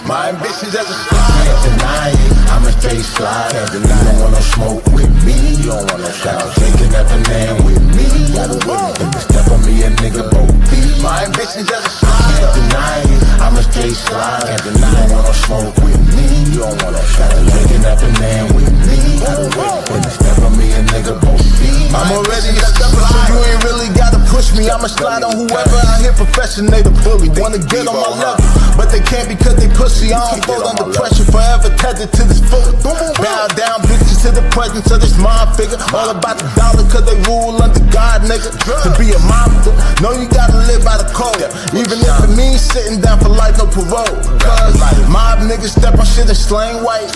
My ambitions as a slide. Can't deny it, I'm a straight slide. Can't deny it. You don't want no smoke with me. You don't want no shout. Taking that banana with me. Gotta with me. Step on me, a nigga both feet. My ambitions as a slide. Can't deny it, I'm a straight slide. Can't deny it. You don't want no smoke with me. You don't want no shout. Taking that banana with me. Gotta with me. Step on me, a nigga both feet. I'm already a stepper, so you ain't really gotta push me. I'ma slide on whoever I hear professionate a bully. Wanna get on my level, but they can't because they pussy. I don't fold under pressure, forever tethered to this foot. Bow down bitches to the presence of this mob figure. All about the dollar cause they rule under God, nigga. To be a mobster, know you gotta live by the code. Even if it means sitting down for life, no parole. Cause mob niggas step on shit and slang white.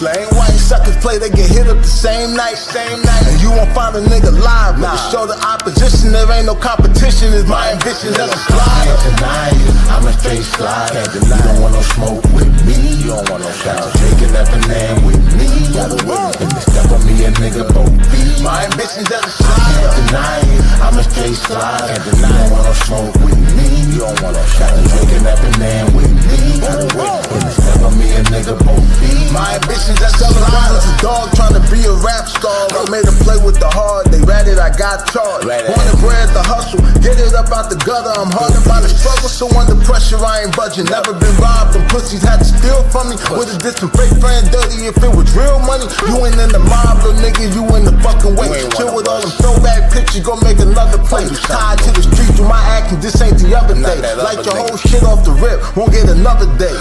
Suckers play, they get hit up the same night. And you won't find a nigga live. But to show the opposition, there ain't no competition. Is my ambition as a slide. Can't deny it, I'm a straight slide. Can't deny it. You don't want no smoke with me. You don't want no shout. Taking that banana with me. Gotta with me. Step on me, a nigga both feet. My ambition as a slide. Can't deny it, I'm a straight slide. Can't deny it. You don't want no smoke with me. You don't want no shout. Taking that banana with me. Gotta with me. Step on me, a nigga both feet. My ambition as a slide. Was a dog trying to be a rap star. I made a play with the heart. They ratted, I got charged. Born and bred the hustle, get it up out the gutter. I'm hardened by the struggle, so under pressure I ain't budging. Never been robbed, them pussies had to steal from me. Would've did some fake friend dirty if it was real money. You ain't in the mob, little nigga, you in the fucking way. Chill with all them throwback pictures, go make another play. Tied to the street through my acting, this ain't the other day. Light your whole shit off the rip, won't get another day.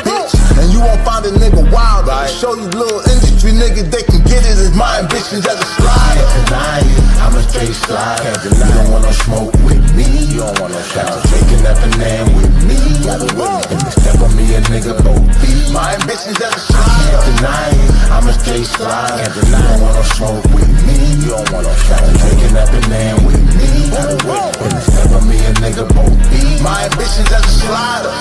Bitch, and you won't find a nigga wild. Show you little industry niggas, they can get it. Is my ambitions as a slide. Can't deny it, I'm a straight slide. Can't deny it. You don't want no smoke with me. You don't want no shout. Taking that banana with me. Gotta with me. Step on me, a nigga both feet. My ambitions as a slide. Can't deny it, I'm a straight slide. Can't deny it. You don't want no smoke with me. You don't want no shout. Taking that banana with me. Gotta with me. Step on me, a nigga both feet. My ambitions as a slider.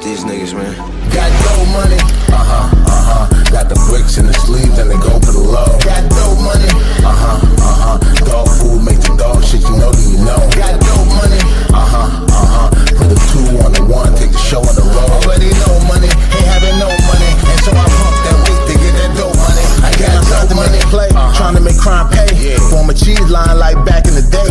These niggas, man. Got dope money, got the bricks in the sleeves and they go for the low. Got dope money, dog food make the dog shit, you know that you know. Got dope money, put the 2 on the 1, take the show on the road. Already know money, ain't having no money, and so I pump that weight to get that dope money. I got dope money, play, trying to make crime pay. Form a cheese line like back in the day.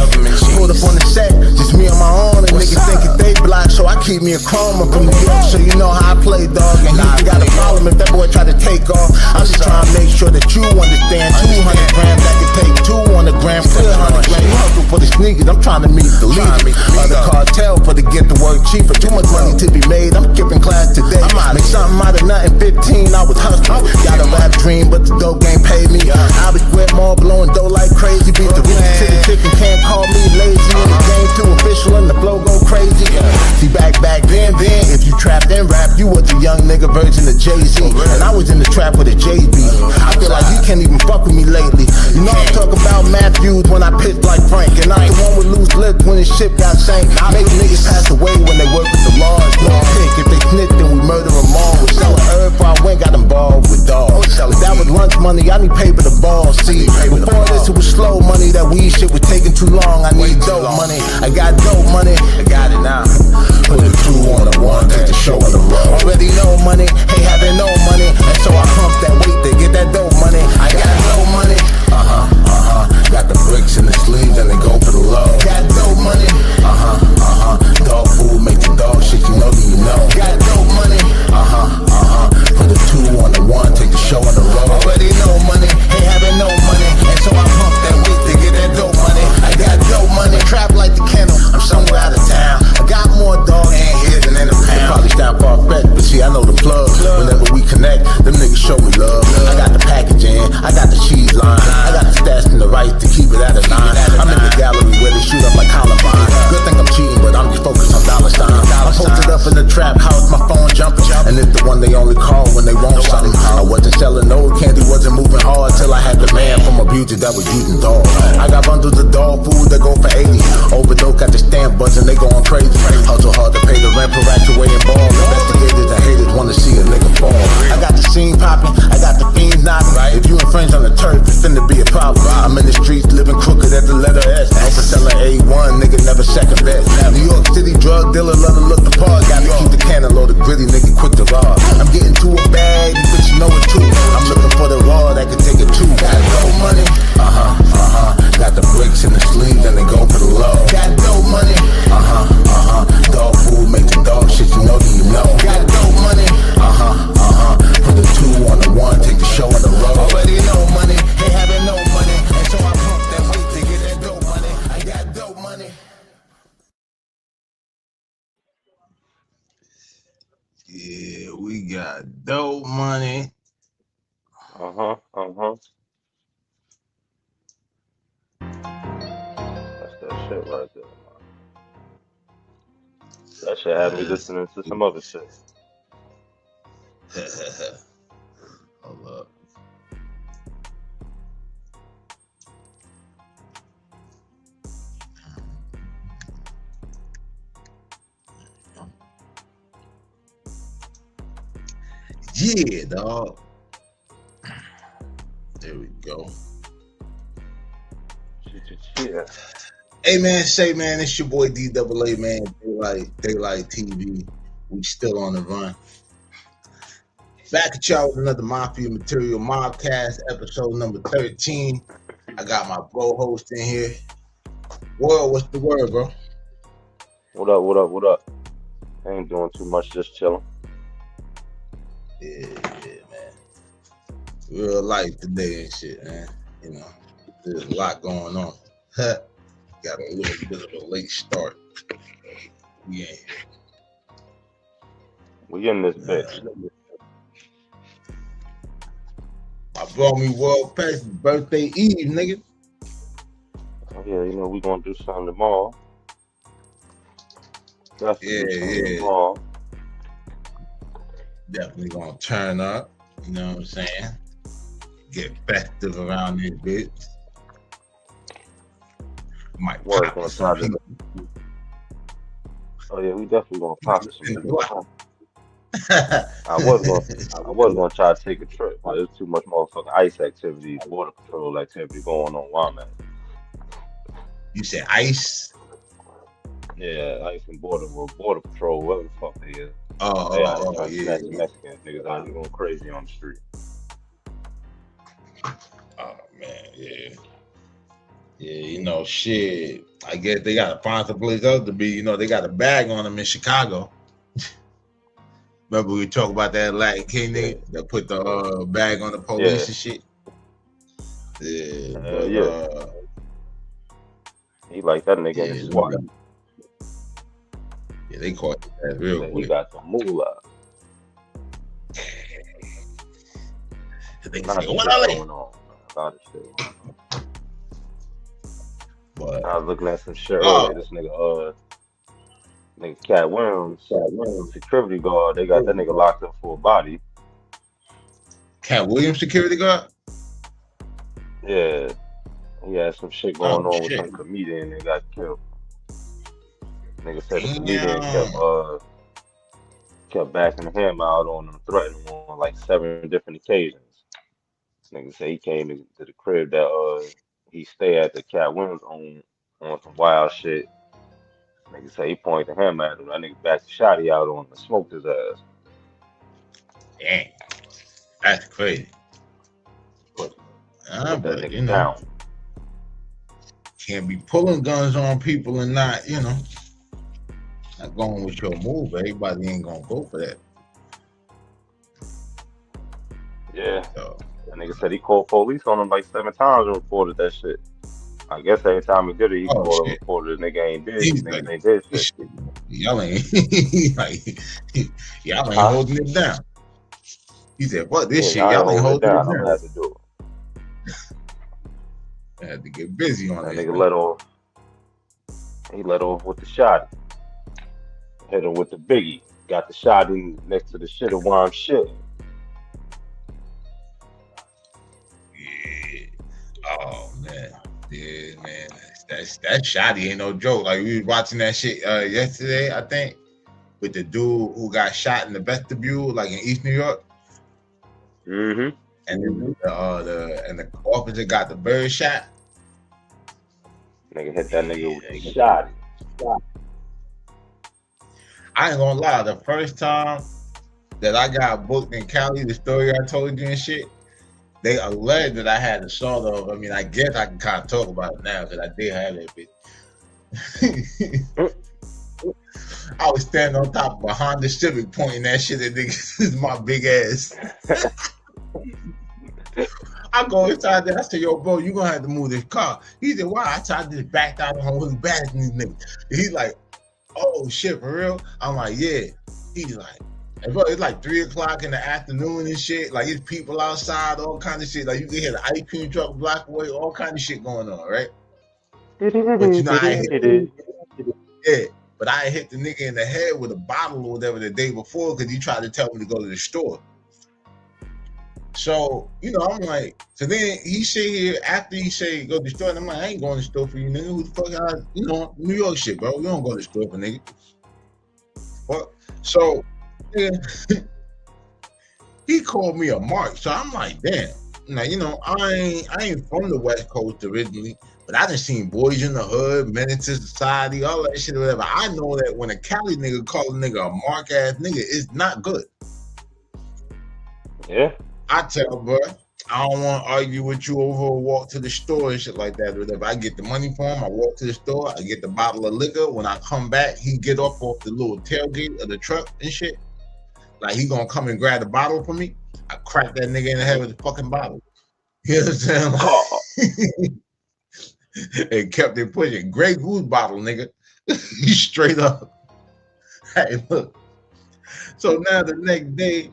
Pulled up on the set, just me on my own, and niggas thinking they block, so I keep me a chrome up from New York, so you know how I play, dog. And you ain't got a problem if that boy try to take off. I'm just trying to make sure that you understand. 200 grams, I can take 2 on the gram, 300 grams. You hustle for the sneakers, I'm trying to meet the leader of the cartel for to get the work cheaper. Too much money to be made, I'm skipping class today. Make something out of nothing, 15, I was hustling. Got a rap dream, but the dope game paid me. I was square mall, blowing dough like crazy. Beat the roof to the chicken, can't call me lazy. In the game too official and the flow go crazy. See back then, if you trapped and rap, you was a young nigga version of Jay-Z. And I was in the trap with a JB. I feel like you can't even fuck with me lately. You know I'm talking about Matthews when I pitch like Frank. And I'm the one with loose lips when his shit got sank. Make niggas pass away when they work with the laws. No pick, if they snitch then we murder them all. We're selling herb before I went got involved with dogs. But that was lunch money, I need paper to ball. See, before this it was slow money. That weed shit was taking too long. I need dope money, I got dope money. I got it now. Put the 2 on the 1, take the show on the road. Already know money, ain't having no money, and so I pump that weight to get that dope money. I got dope money, got the bricks in the sleeves and they go for the low. Got dope money, dog food make the dog shit, you know that you know. Got dope money, put the 2 on the 1, take the show on the road. Already know money, ain't having no money, and so I pump that weight to get that dope money. I got dope money, trap like the kennel, I'm somewhere out of town. I got more dogs in here than in a pound. Probably sound far-fetched, but see I know the plug. Whenever we connect, them niggas show me love. I got the packaging, I got the cheese line, I got the stats and the right to keep it at a 9. I'm in the gallery where they shoot up like Columbine. Good thing I'm cheating, but I'm just focused on dollar signs. I'm posted up in the trap house, my phone jumping, and it's the one they only call when they want something. I wasn't selling no candy, wasn't moving hard till I had the man from a beauty that was using dog. I got bundles of dog food that go for 80. Overdose got the stamp buzzing, they going crazy. Hustle hard to pay the rent, harass away and ball. Investigators and haters wanna see a nigga fall. I got the scene popping, I got the fiends knocking. If you infringe on the turf, it's finna be a problem. I'm in the streets living got dope money. That's that shit right there, man. That shit had me listening to some other shit. Hold up. Yeah, dog. There we go. Yeah. Hey man, say man, it's your boy DAA, man. Daylight TV. We still on the run. Back at y'all with another Mafia Material Mobcast, episode number 13. I got my bro host in here. World, what's the word, bro? What up? I ain't doing too much, just chilling. Yeah, man. Real life today and shit, man. You know, there's a lot going on. Got a little bit of a late start. Yeah. We in this bitch. I brought me World Past birthday eve, nigga. Oh, yeah, you know, we gonna do something tomorrow. Yeah. Tomorrow. Definitely gonna turn up. You know what I'm saying? Get festive around this bitch. Might Work pop on some Saturday. people. Oh yeah, we definitely gonna pop it some In the people. block. I was gonna try to take a trip, but there's too much motherfucking ICE activity, border patrol activity going on while I'm at. You said ICE? Yeah, ICE and border patrol, whatever the fuck they is. Oh, They yeah. Mexicans, niggas out here going crazy on the street. Oh man, yeah. Yeah, you know, shit. I guess they gotta find some place else to be. You know, they got a bag on them in Chicago. Remember we talked about that Latin King nigga that put the bag on the police and shit? Yeah, but he like that nigga in the squad. Yeah, they caught that real quick. He got some moolah. They A lot say, of what shit are going on. A lot of shit. But I was looking at some shit earlier. This nigga, Cat Williams, security guard. They got that nigga locked up for a body. Cat Williams, security guard? Yeah, he had some shit going on with some comedian that got killed. Nigga said the comedian kept backing him out on him, threatening him on like 7 different occasions. Nigga said he came to the crib that he stayed at the Cat Williams on some wild shit. Nigga say he pointed the hammer at him. That nigga backed the shotty out on him and smoked his ass. Dang, that's crazy. Put but that nigga you know, down. Can't be pulling guns on people and not, you know, not going with your move. Everybody ain't gonna go for that. Yeah. So, that nigga said he called police on him like 7 times and reported that shit. I guess every time he did it, he called and reported the nigga ain't did. Nigga ain't did shit. Y'all ain't y'all ain't holding it down. He said, "What this shit? Y'all ain't holding it down. I'm gonna have to do it." I had to get busy on that. That nigga let off. He let off with the shot. Hit him with the biggie. Got the shot in next to the shit of why I'm shit. Yeah. Oh man. Yeah, man. That shotty ain't no joke. Like we was watching that shit yesterday, I think, with the dude who got shot in the vestibule, like in East New York. Mm-hmm. And then the officer got the bird shot. Nigga hit that nigga with the shot. I ain't gonna lie, the first time that I got booked in Cali, the story I told you and shit, they alleged that I had a sort of, I mean, I guess I can kind of talk about it now because I did have that bitch. I was standing on top of a Honda Civic pointing that shit at niggas, my big ass. I go inside there, I say, yo, bro, you gonna have to move this car. He said, why? I tried to just back out on his back and these niggas. He's like, oh shit, for real? I'm like, yeah. He's like, And bro, it's like 3 o'clock in the afternoon and shit. Like it's people outside, all kind of shit. Like you can hear the ice cream truck block away, all kind of shit going on, right? But you know, yeah, but I hit the nigga in the head with a bottle or whatever the day before because he tried to tell me to go to the store. So, you know, I'm like, so then he sit here after he say go to the store, and I'm like, I ain't going to the store for you, nigga. Who the fuck, you know, New York shit, bro. We don't go to the store for nigga. What? So, yeah, he called me a mark. So I'm like, damn. Now, you know, I ain't from the West Coast originally, but I done seen Boys in the Hood, Menace to Society, all that shit or whatever. I know that when a Cali nigga call a nigga a mark ass nigga, it's not good. Yeah. I tell bro, I don't want to argue with you over a walk to the store and shit like that or whatever. I get the money for him, I walk to the store, I get the bottle of liquor. When I come back, he get up off the little tailgate of the truck and shit. Like he gonna come and grab the bottle from me. I crack that nigga in the head with the fucking bottle. You know what I'm saying? Like, and kept it pushing. Grey Goose bottle, nigga. Straight up. Hey, look. So now the next day,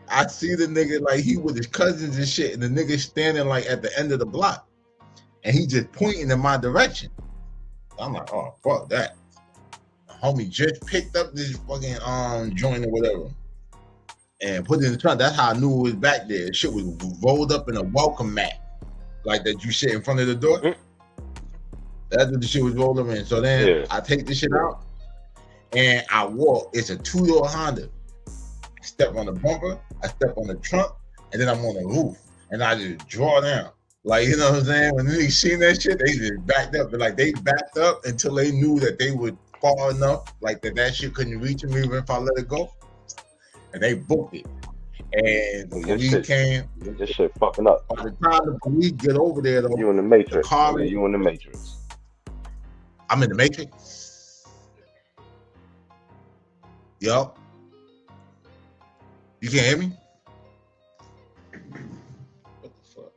I see the nigga like he with his cousins and shit, and the nigga standing like at the end of the block, and he just pointing in my direction. I'm like, oh fuck that. Homie just picked up this fucking joint or whatever, and put it in the trunk. That's how I knew it was back there. Shit was rolled up in a welcome mat, like that you sit in front of the door. That's what the shit was rolled up in. So then I take this shit out, and I walk. It's a 2-door Honda. I step on the bumper, I step on the trunk, and then I'm on the roof, and I just draw down. Like, you know what I'm saying? When they seen that shit, they just backed up. But like they backed up until they knew that they were far enough, like that shit couldn't reach me even if I let it go. And they booked it. And the police came. This shit fucking up. By the time the police get over there, though, you in the Matrix. You in the Matrix. I'm in the Matrix. Yo. You can't hear me? What the fuck?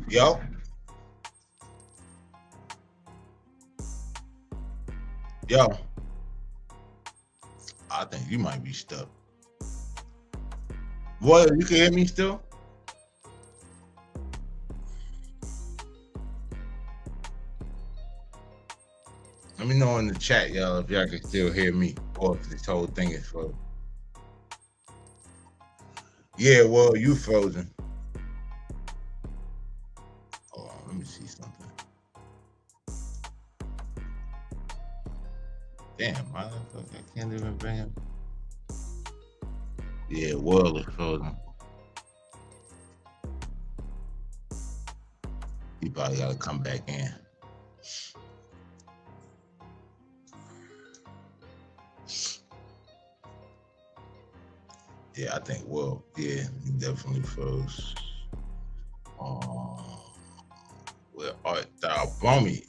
Yo? Yo. I think you might be stuck. Boy, you can hear me still? Let me know in the chat, y'all, if y'all can still hear me or if this whole thing is frozen. Yeah, well, you frozen. Hold on, let me see something. Damn, motherfucker, I can't even bring him. Yeah, world is frozen. You probably gotta come back in. Yeah, I think world. Yeah, he definitely froze. Where art thou, Bummy?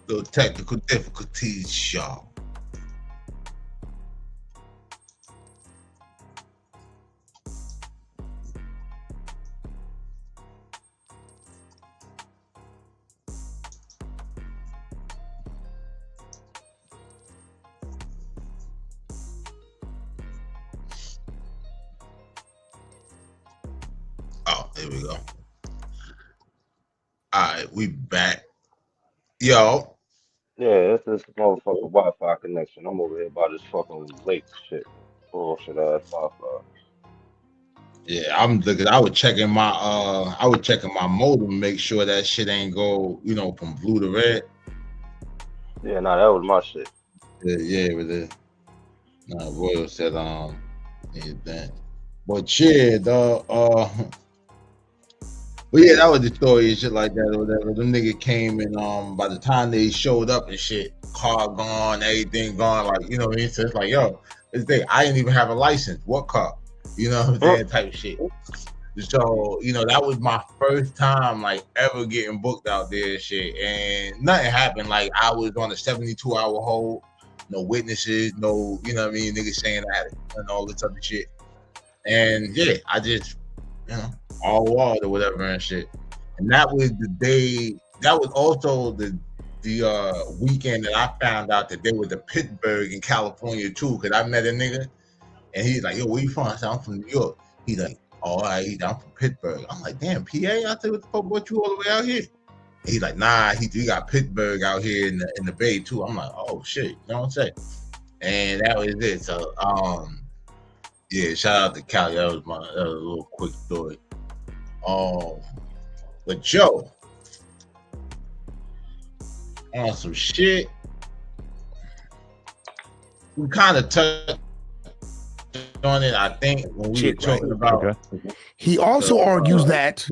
Little technical difficulties, y'all. Oh, there we go. All right, we back. Yo. Yeah, it's this motherfucking Wi-Fi connection. I'm over here by this fucking lake shit. Bullshit ass Wi-Fi. Yeah, I'm looking. I was checking my modem, make sure that shit ain't go, you know, from blue to red. Yeah, nah, that was my shit. Yeah, with it. Nah, Royal said that. But yeah, but yeah, that was the story and shit like that or whatever. Them nigga came and by the time they showed up and shit, car gone, everything gone. Like, you know, it's like, yo, this thing, I didn't even have a license. What car? You know what I'm saying? Type shit. So, you know, that was my first time like ever getting booked out there and shit. And nothing happened. Like I was on a 72-hour hold. no witnesses, no, you know what I mean, niggas saying I had it and all this other shit. And yeah, I just, you know, all wild or whatever and shit. And that was the day. That was also the weekend that I found out that they were to Pittsburgh in California too. Cause I met a nigga and he's like, yo, where you from? I said, I'm from New York. He's like, oh, all right, I'm from Pittsburgh. I'm like, damn, PA? I said, what the fuck brought you all the way out here? And he's like, nah, he got Pittsburgh out here in the Bay too. I'm like, oh shit, you know what I'm saying? And that was it. So yeah, shout out to Cali. That was a little quick story. But Joe, on some shit, we kind of touched on it, I think, when we were talking about. He also argues that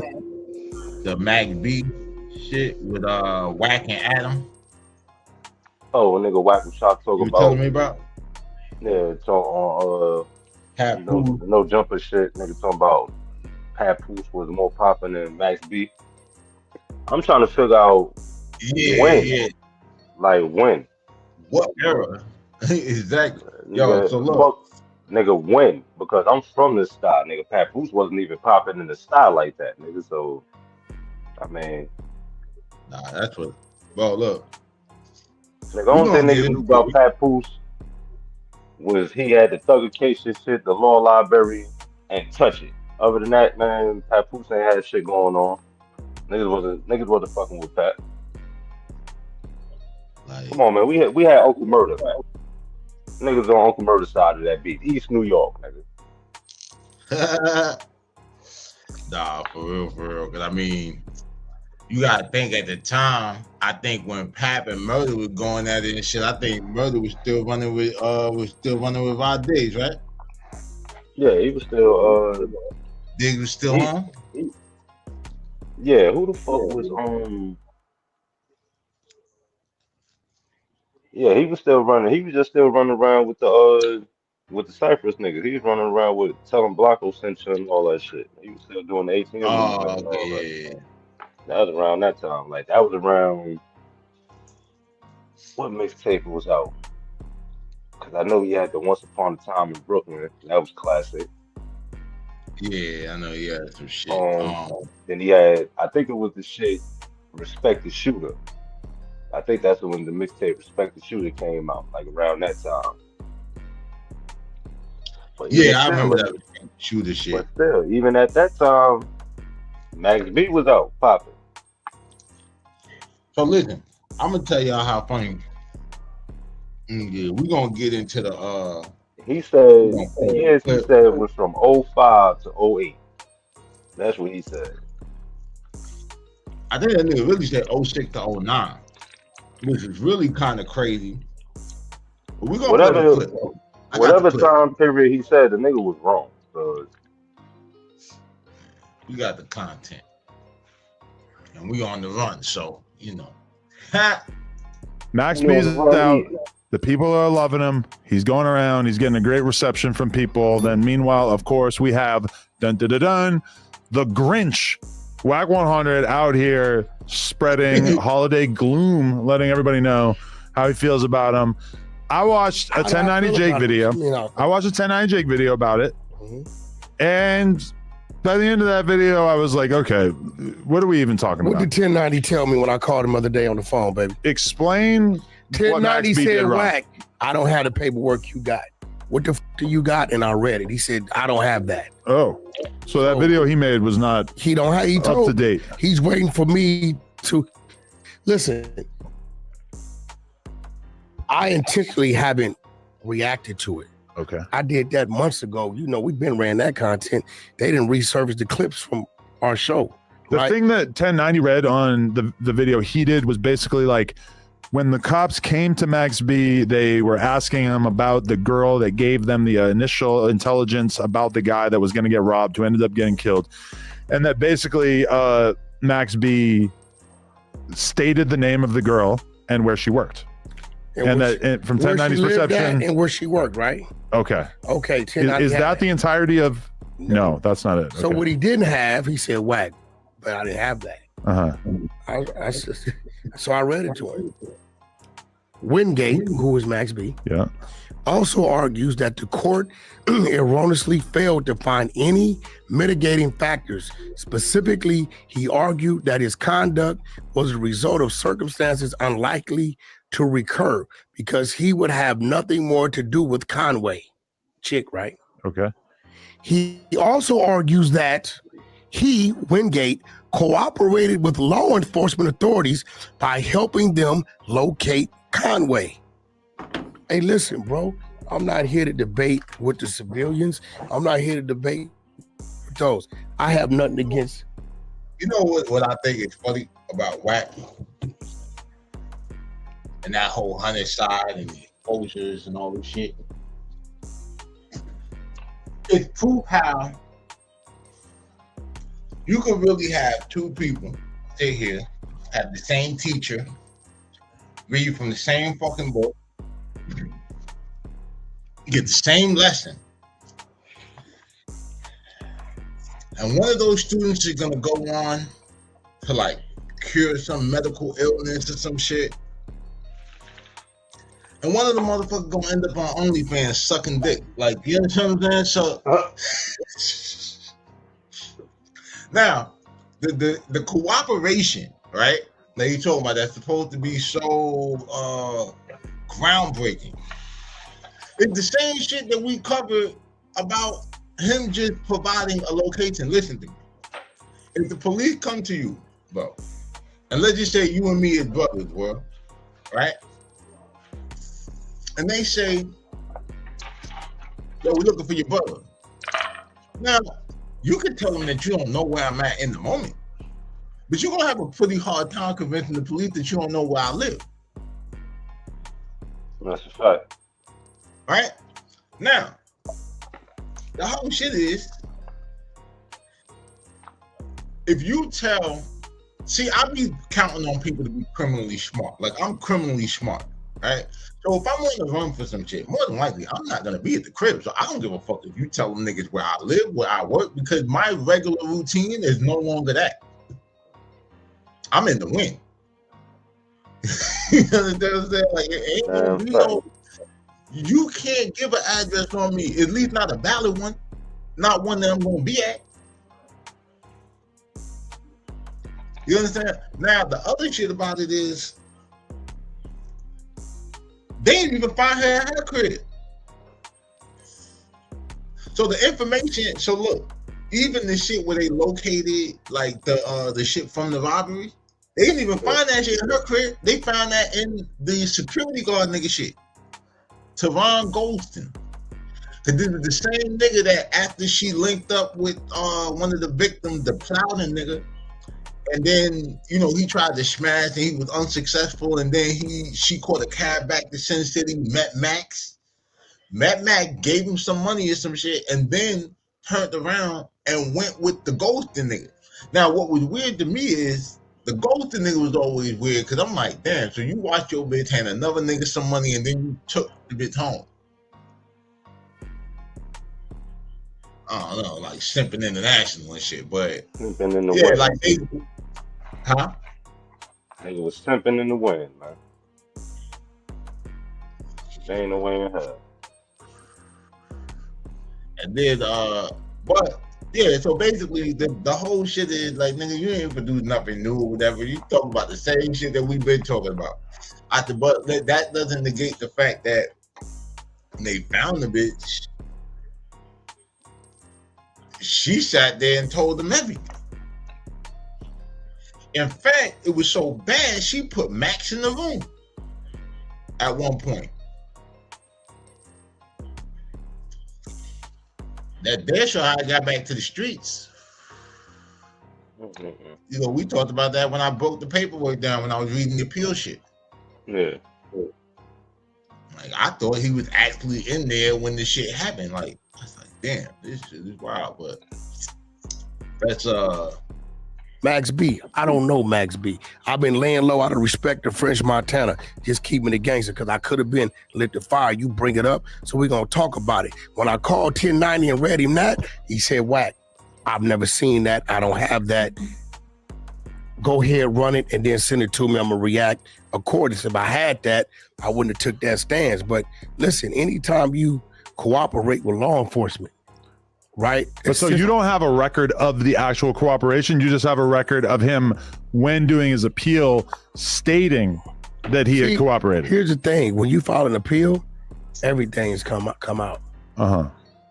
the Mac B shit with WACK and Adam. Oh, a nigga WACK was trying to talk You about. telling me about? Yeah, talk on Papoose. no jumper shit. Nigga talking about Papoose was more popping than Max B. I'm trying to figure out when. Like when. What era? Exactly. Yo, so look. Nigga, when? Because I'm from this style, nigga. Papoose wasn't even popping in the style like that, nigga. So, I mean. Nah, that's what. Well, look. The only thing niggas knew about Papoose was he had the Thuggication shit, the Law Library, and Touch It. Other than that, man, Papoose ain't had shit going on. Niggas wasn't fucking with Pat. Like, come on, man. We had Uncle Murder, man. Niggas on Uncle Murder's side of that beat. East New York, nigga. Nah, for real. Cause I mean, you gotta think at the time, I think when Pap and Murder was going at it and shit, I think Murder was still running with our days, right? Yeah, he was still Diggs was still on? Yeah, who the fuck was on? Yeah, he was still running. He was just still running around with the Cypress niggas. He was running around with telling Blocko sent you and all that shit. He was still doing the ATM. Oh, okay, yeah. That was around that time. Like that was around what mixtape was out? Cause I know he had the Once Upon a Time in Brooklyn. That was classic. Yeah, I know he had some shit. Then he had, I think it was the shit Respect the Shooter. I think that's when the mixtape Respect the Shooter came out, like around that time. But yeah, I remember that Shooter shit. But still, even at that time, Max B was out popping. So listen, I'm gonna tell y'all how funny. Yeah, we're gonna get into the He said he said it was from 05 to 08. That's what he said. I think that nigga really said 06 to 09, which is really kind of crazy. But we're gonna play the clip. Whatever time period he said, the nigga was wrong. So we got the content, and we on the run. So you know, Max B's out. The people are loving him. He's going around. He's getting a great reception from people. Then meanwhile, of course, we have the Grinch, WACK 100 out here spreading holiday gloom, letting everybody know how he feels about him. I watched a 1090 Jake video. I watched a 1090 Jake video about it. And by the end of that video, I was like, okay, what are we even talking about? What did 1090 tell me when I called him the other day on the phone, baby? Explain. 1090 said, WACK, I don't have the paperwork you got. What the f do you got? And I read it. He said, I don't have that. Oh, so that video he made was not up to date. He's waiting for me to listen. I intentionally haven't reacted to it. Okay. I did that months ago. You know, we've been ran that content. They didn't resurface the clips from our show. The thing that 1090 read on the video he did was basically like, when the cops came to Max B, they were asking him about the girl that gave them the initial intelligence about the guy that was going to get robbed, who ended up getting killed. And that basically Max B stated the name of the girl and where she worked. And that from 1090's perception. And where she worked, right? Okay. Okay. Is that the entirety of? No, that's not it. So what he didn't have, he said, WACK, but I didn't have that. Uh-huh. So I read it to him. Wingate, who is Max B, Yeah. also argues that the court erroneously failed to find any mitigating factors. Specifically, he argued that his conduct was a result of circumstances unlikely to recur because he would have nothing more to do with Conway. Chick, right? Okay. He also argues that he, Wingate, cooperated with law enforcement authorities by helping them locate Conway. Hey, listen, bro, I'm not here to debate with the civilians. I'm not here to debate with those. I have nothing against. You know what I think is funny about WACK and that whole homicide and the exposures and all this shit? It's proof how you could really have two people sit here, have the same teacher, read from the same fucking book, get the same lesson, and one of those students is gonna go on to like cure some medical illness or some shit, and one of the motherfuckers gonna end up on OnlyFans sucking dick. Like, you understand what I'm saying? So now the cooperation, right? That you talking about, that's supposed to be so groundbreaking. It's the same shit that we covered about him just providing a location. Listen to me. If the police come to you, bro, and let's just say you and me as brothers, bro, right? And they say, yo, we're looking for your brother. Now, you can tell them that you don't know where I'm at in the moment, but you're gonna have a pretty hard time convincing the police that you don't know where I live. That's a fact. Right? Now, the whole shit is, if you tell, see, I be counting on people to be criminally smart. Like, I'm criminally smart, right? So if I'm on the run for some shit, more than likely, I'm not gonna be at the crib. So I don't give a fuck if you tell them niggas where I live, where I work, because my regular routine is no longer that. I'm in the wind. You understand what I'm saying? Like, it ain't gonna be no, you can't give an address on me, at least not a valid one, not one that I'm gonna be at. You understand? Now, the other shit about it is, they didn't even find her at her crib. So the information, so look, even the shit where they located like the shit from the robbery, they didn't even find that shit in her crib. They found that in the security guard nigga shit. Teron Goldston. Cause this is the same nigga that after she linked up with one of the victims, the Plowden nigga, and then, you know, he tried to smash and he was unsuccessful, and then she caught a cab back to Sin City, met Max. Matt gave him some money or some shit, and then turned around and went with the ghosting nigga. Now, what was weird to me is the ghosting nigga was always weird, because I'm like, damn, so you watched your bitch hand another nigga some money and then you took the bitch home. I don't know, like Simping International and shit, but Simping in the yeah, wind. like they, huh? Nigga was simping in the wind, man. There ain't no way in hell. And then, but yeah, so basically the whole shit is like, nigga, you ain't produce nothing new or whatever. You talk about the same shit that we've been talking about. But that doesn't negate the fact that when they found the bitch, she sat there and told them everything. In fact, it was so bad, she put Max in the room at one point. That's how I got back to the streets. You know, we talked about that when I broke the paperwork down when I was reading the appeal shit. Yeah. Like, I thought he was actually in there when this shit happened. Like, I was like, damn, this shit is wild. But that's Max B. I don't know Max B. I've been laying low out of respect to French Montana, just keeping it gangster, because I could have been lit the fire. You bring it up, so we're going to talk about it. When I called 1090 and read him that, he said, WACK, I've never seen that. I don't have that. go ahead, run it, and then send it to me. I'm gonna react accordingly. If I had that, I wouldn't have took that stance. But listen, anytime you cooperate with law enforcement, right? But so you don't have a record of the actual cooperation. You just have a record of him when doing his appeal stating that he had cooperated. Here's the thing: when you file an appeal, everything's come out.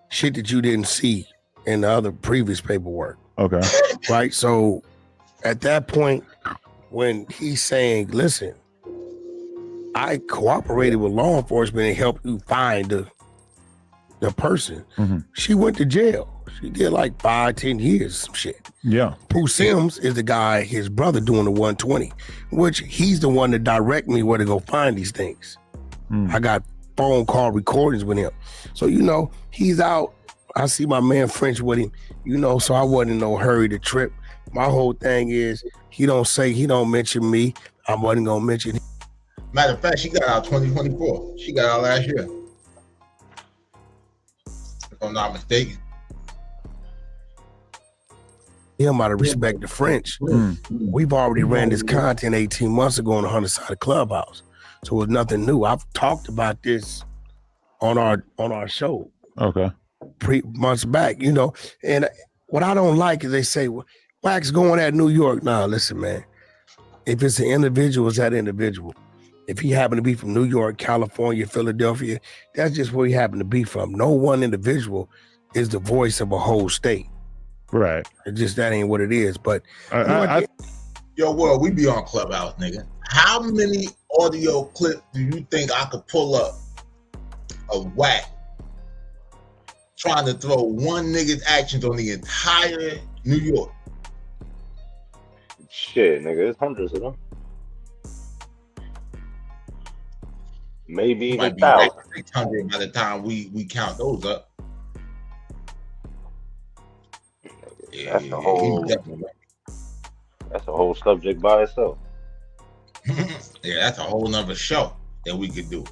Shit that you didn't see in the other previous paperwork. Okay. Right. So at that point, when he's saying, "Listen, I cooperated with law enforcement and helped you find the person," she went to jail. She did like 5-10 years, some shit. Yeah. Pooh Sims is the guy, his brother, doing the 120, which he's the one that direct me where to go find these things. I got phone call recordings with him. So, you know, he's out. I see my man French with him, you know, so I wasn't in no hurry to trip. My whole thing is he don't mention me. I wasn't going to mention him. Matter of fact, she got out 2024. She got out last year. If I'm not mistaken. Him out of respect to French. We've already ran this content 18 months ago on the 100-sided Clubhouse. So it's nothing new. I've talked about this on our show. Okay. Months back, you know. And what I don't like is they say, well, WACK's going at New York. Nah, listen, man. If it's an individual, it's that individual. If he happened to be from New York, California, Philadelphia, that's just where he happened to be from. No one individual is the voice of a whole state. Right. It's just that ain't what it is. But yo, world, we be on Clubhouse, nigga. How many audio clips do you think I could pull up of WACK trying to throw one nigga's actions on the entire New York? Shit, nigga, there's hundreds of them. Maybe even thousands. 600 by the time we count those up. That's a whole subject by itself. Yeah, that's a whole nother show that we could do.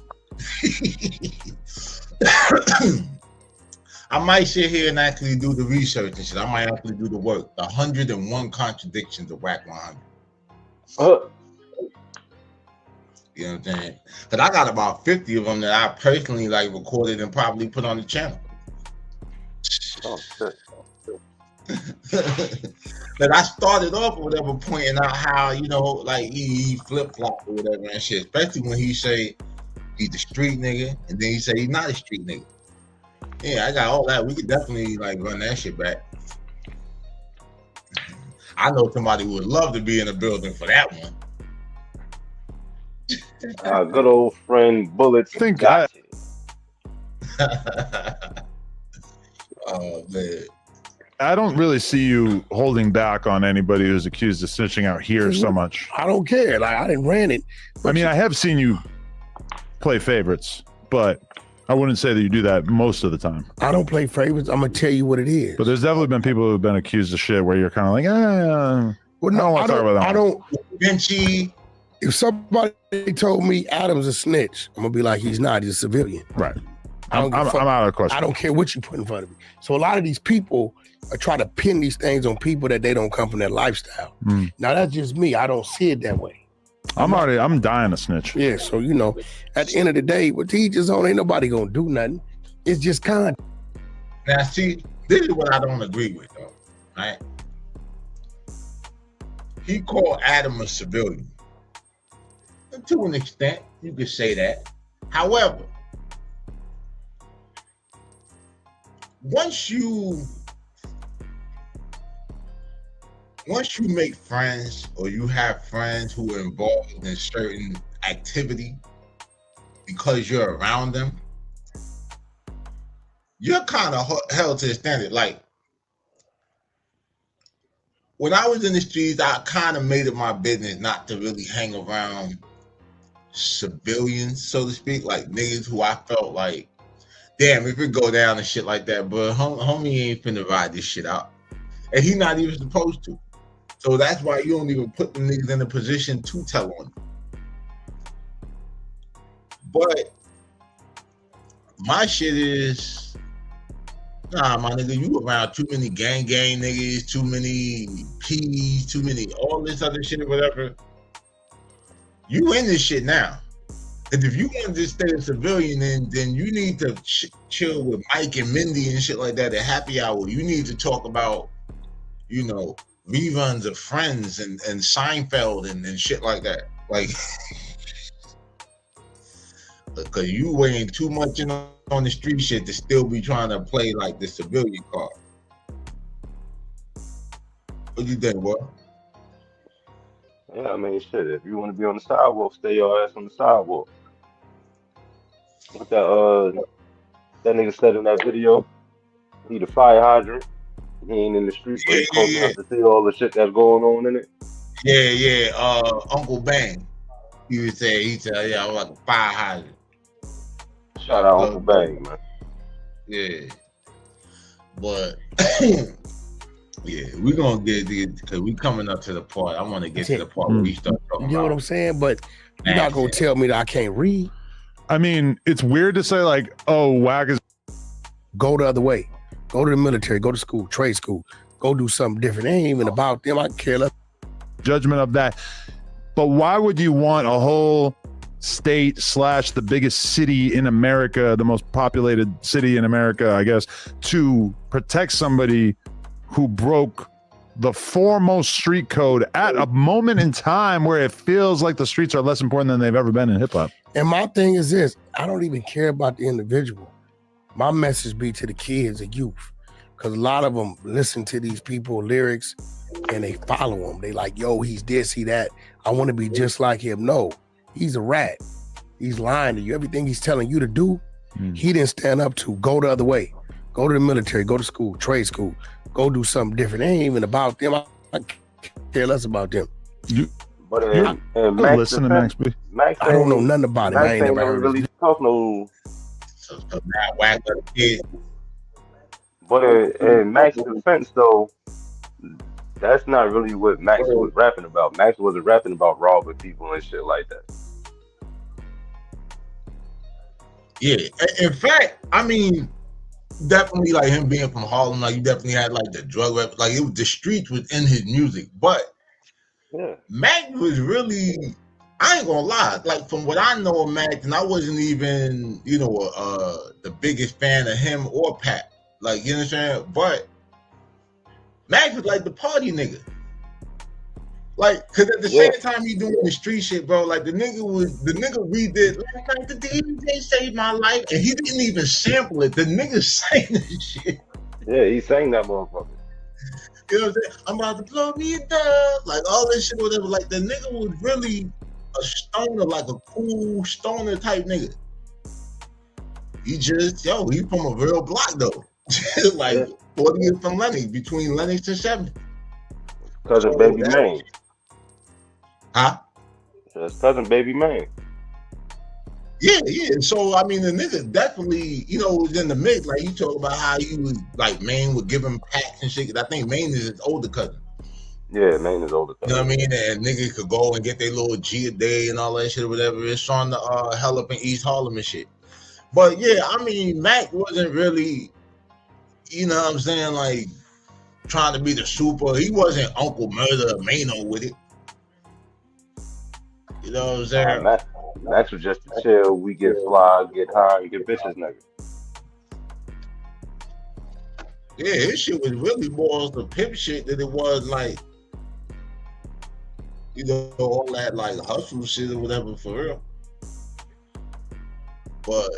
I might sit here and actually do the research and shit. I might actually do the work. The 101 contradictions of WACK 100. You know what I'm saying? Because I got about 50 of them that I personally like recorded and probably put on the channel. Oh, shit. That I started off or whatever, pointing out how, you know, like he flip-flop or whatever and shit, especially when he say he's a street nigga and then he say he's not a street nigga. Yeah, I got all that. We could definitely like run that shit back. I know somebody who would love to be in the building for that one. Good old friend Bullets. Think got it. Oh man. I don't really see you holding back on anybody who's accused of snitching out here so much. I don't care. Like, I didn't ran it. I mean, I have seen you play favorites, but I wouldn't say that you do that most of the time. I don't play favorites. I'm gonna tell you what it is. But there's definitely been people who've been accused of shit where you're kind of like, well, no, I don't want to talk about that. I don't. Vinci. If somebody told me Adam's a snitch, I'm gonna be like, he's not. He's a civilian. Right. I'm out of question. I don't care what you put in front of me. So a lot of these people are trying to pin these things on people that they don't come from that lifestyle. Now that's just me. I don't see it that way. I'm dying to snitch. Yeah. So, you know, at the end of the day, with teachers on, ain't nobody gonna do nothing. It's just kind. Now, see, this is what I don't agree with, though. Right? He called Adam a civilian. And to an extent, you could say that. However, once you make friends or you have friends who are involved in certain activity because you're around them, you're kind of held to the standard. Like, when I was in the streets, I kind of made it my business not to really hang around civilians, so to speak, like niggas who I felt like, damn, if it go down and shit like that, but homie ain't finna ride this shit out. And he not even supposed to. So that's why you don't even put the niggas in a position to tell on you. But my shit is, Nah, my nigga, you around too many gang niggas, too many P's, too many all this other shit or whatever. You in this shit now. And if you want to just stay a civilian, then you need to chill with Mike and Mindy and shit like that at happy hour. You need to talk about, you know, reruns of Friends and Seinfeld and shit like that. Like, because you weighing too much in on the street shit to still be trying to play like the civilian card. What do you think, boy? Yeah, I mean, shit. If you want to be on the sidewalk, stay your ass on the sidewalk. What that nigga said in that video, he the fire hydrant. He ain't in the street, but he's close enough to see all the shit that's going on in it. Yeah. Uncle Bang. He said, yeah, I'm like a fire hydrant. Shout out Uncle Bang, man. Yeah. But yeah, we're gonna get because we coming up to the part. I want to get to the part where we start talking. You know what I'm saying? But you're not gonna tell me that I can't read. I mean, it's weird to say like, oh, WACK is go the other way. Go to the military, go to school, trade school, go do something different. It ain't even about them. I care less. Judgment of that. But why would you want a whole state / the biggest city in America, the most populated city in America, I guess, to protect somebody who broke the foremost street code at a moment in time where it feels like the streets are less important than they've ever been in hip hop? And my thing is this, I don't even care about the individual. My message be to the kids and youth, because a lot of them listen to these people lyrics and they follow them. They like, yo, he's this, he that. I want to be just like him. No, he's a rat. He's lying to you. Everything he's telling you to do, he didn't stand up to. Go the other way. Go to the military, go to school, trade school, go do something different. It ain't even about them. I care less about them. But Max, listen to Max B. Max, I don't know nothing about him. Max I ain't never heard really talk no. So now WACK other kids. But in Max's defense, though, that's not really what Max was rapping about. Max wasn't rapping about robbing people and shit like that. Yeah, in fact, I mean, definitely like him being from Harlem, like you definitely had like the drug rap, like it was the streets was in his music. But yeah, Mac was really, I ain't gonna lie, like from what I know of Mac, and I wasn't even, you know, the biggest fan of him or Pat. Like, you know what I'm saying? But Mac was like the party nigga. Like, cause at the same time he doing the street shit, bro. Like the nigga redid last night the DJ saved my life, and he didn't even sample it. The nigga sang this shit. Yeah, he sang that motherfucker. You know what I'm saying? I'm about to blow me a dub, like all this shit, whatever. Like the nigga was really a stoner, like a cool stoner type nigga. He just, he from a real block though. Like 40 years from Lennox, between Lennox and 7. Cousin Baby Maine. Huh? That's cousin Baby Maine. Yeah. So I mean, the nigga definitely, was in the mix. Like you talk about how he was like Maine would give him packs and shit. I think Maine is his older cousin. Yeah, Maine is older cousin. You know what I mean? And niggas could go and get their little G a day and all that shit or whatever. It's on the hell up in East Harlem and shit. But yeah, I mean, Mac wasn't really, you know what I'm saying, like trying to be the super. He wasn't Uncle Murder or Mano with it. You know what I'm saying? Max was just to chill. We get fly, get high, and get bitches, nigga. Yeah, his shit was really more the pimp shit than it was like, all that like hustle shit or whatever for real. But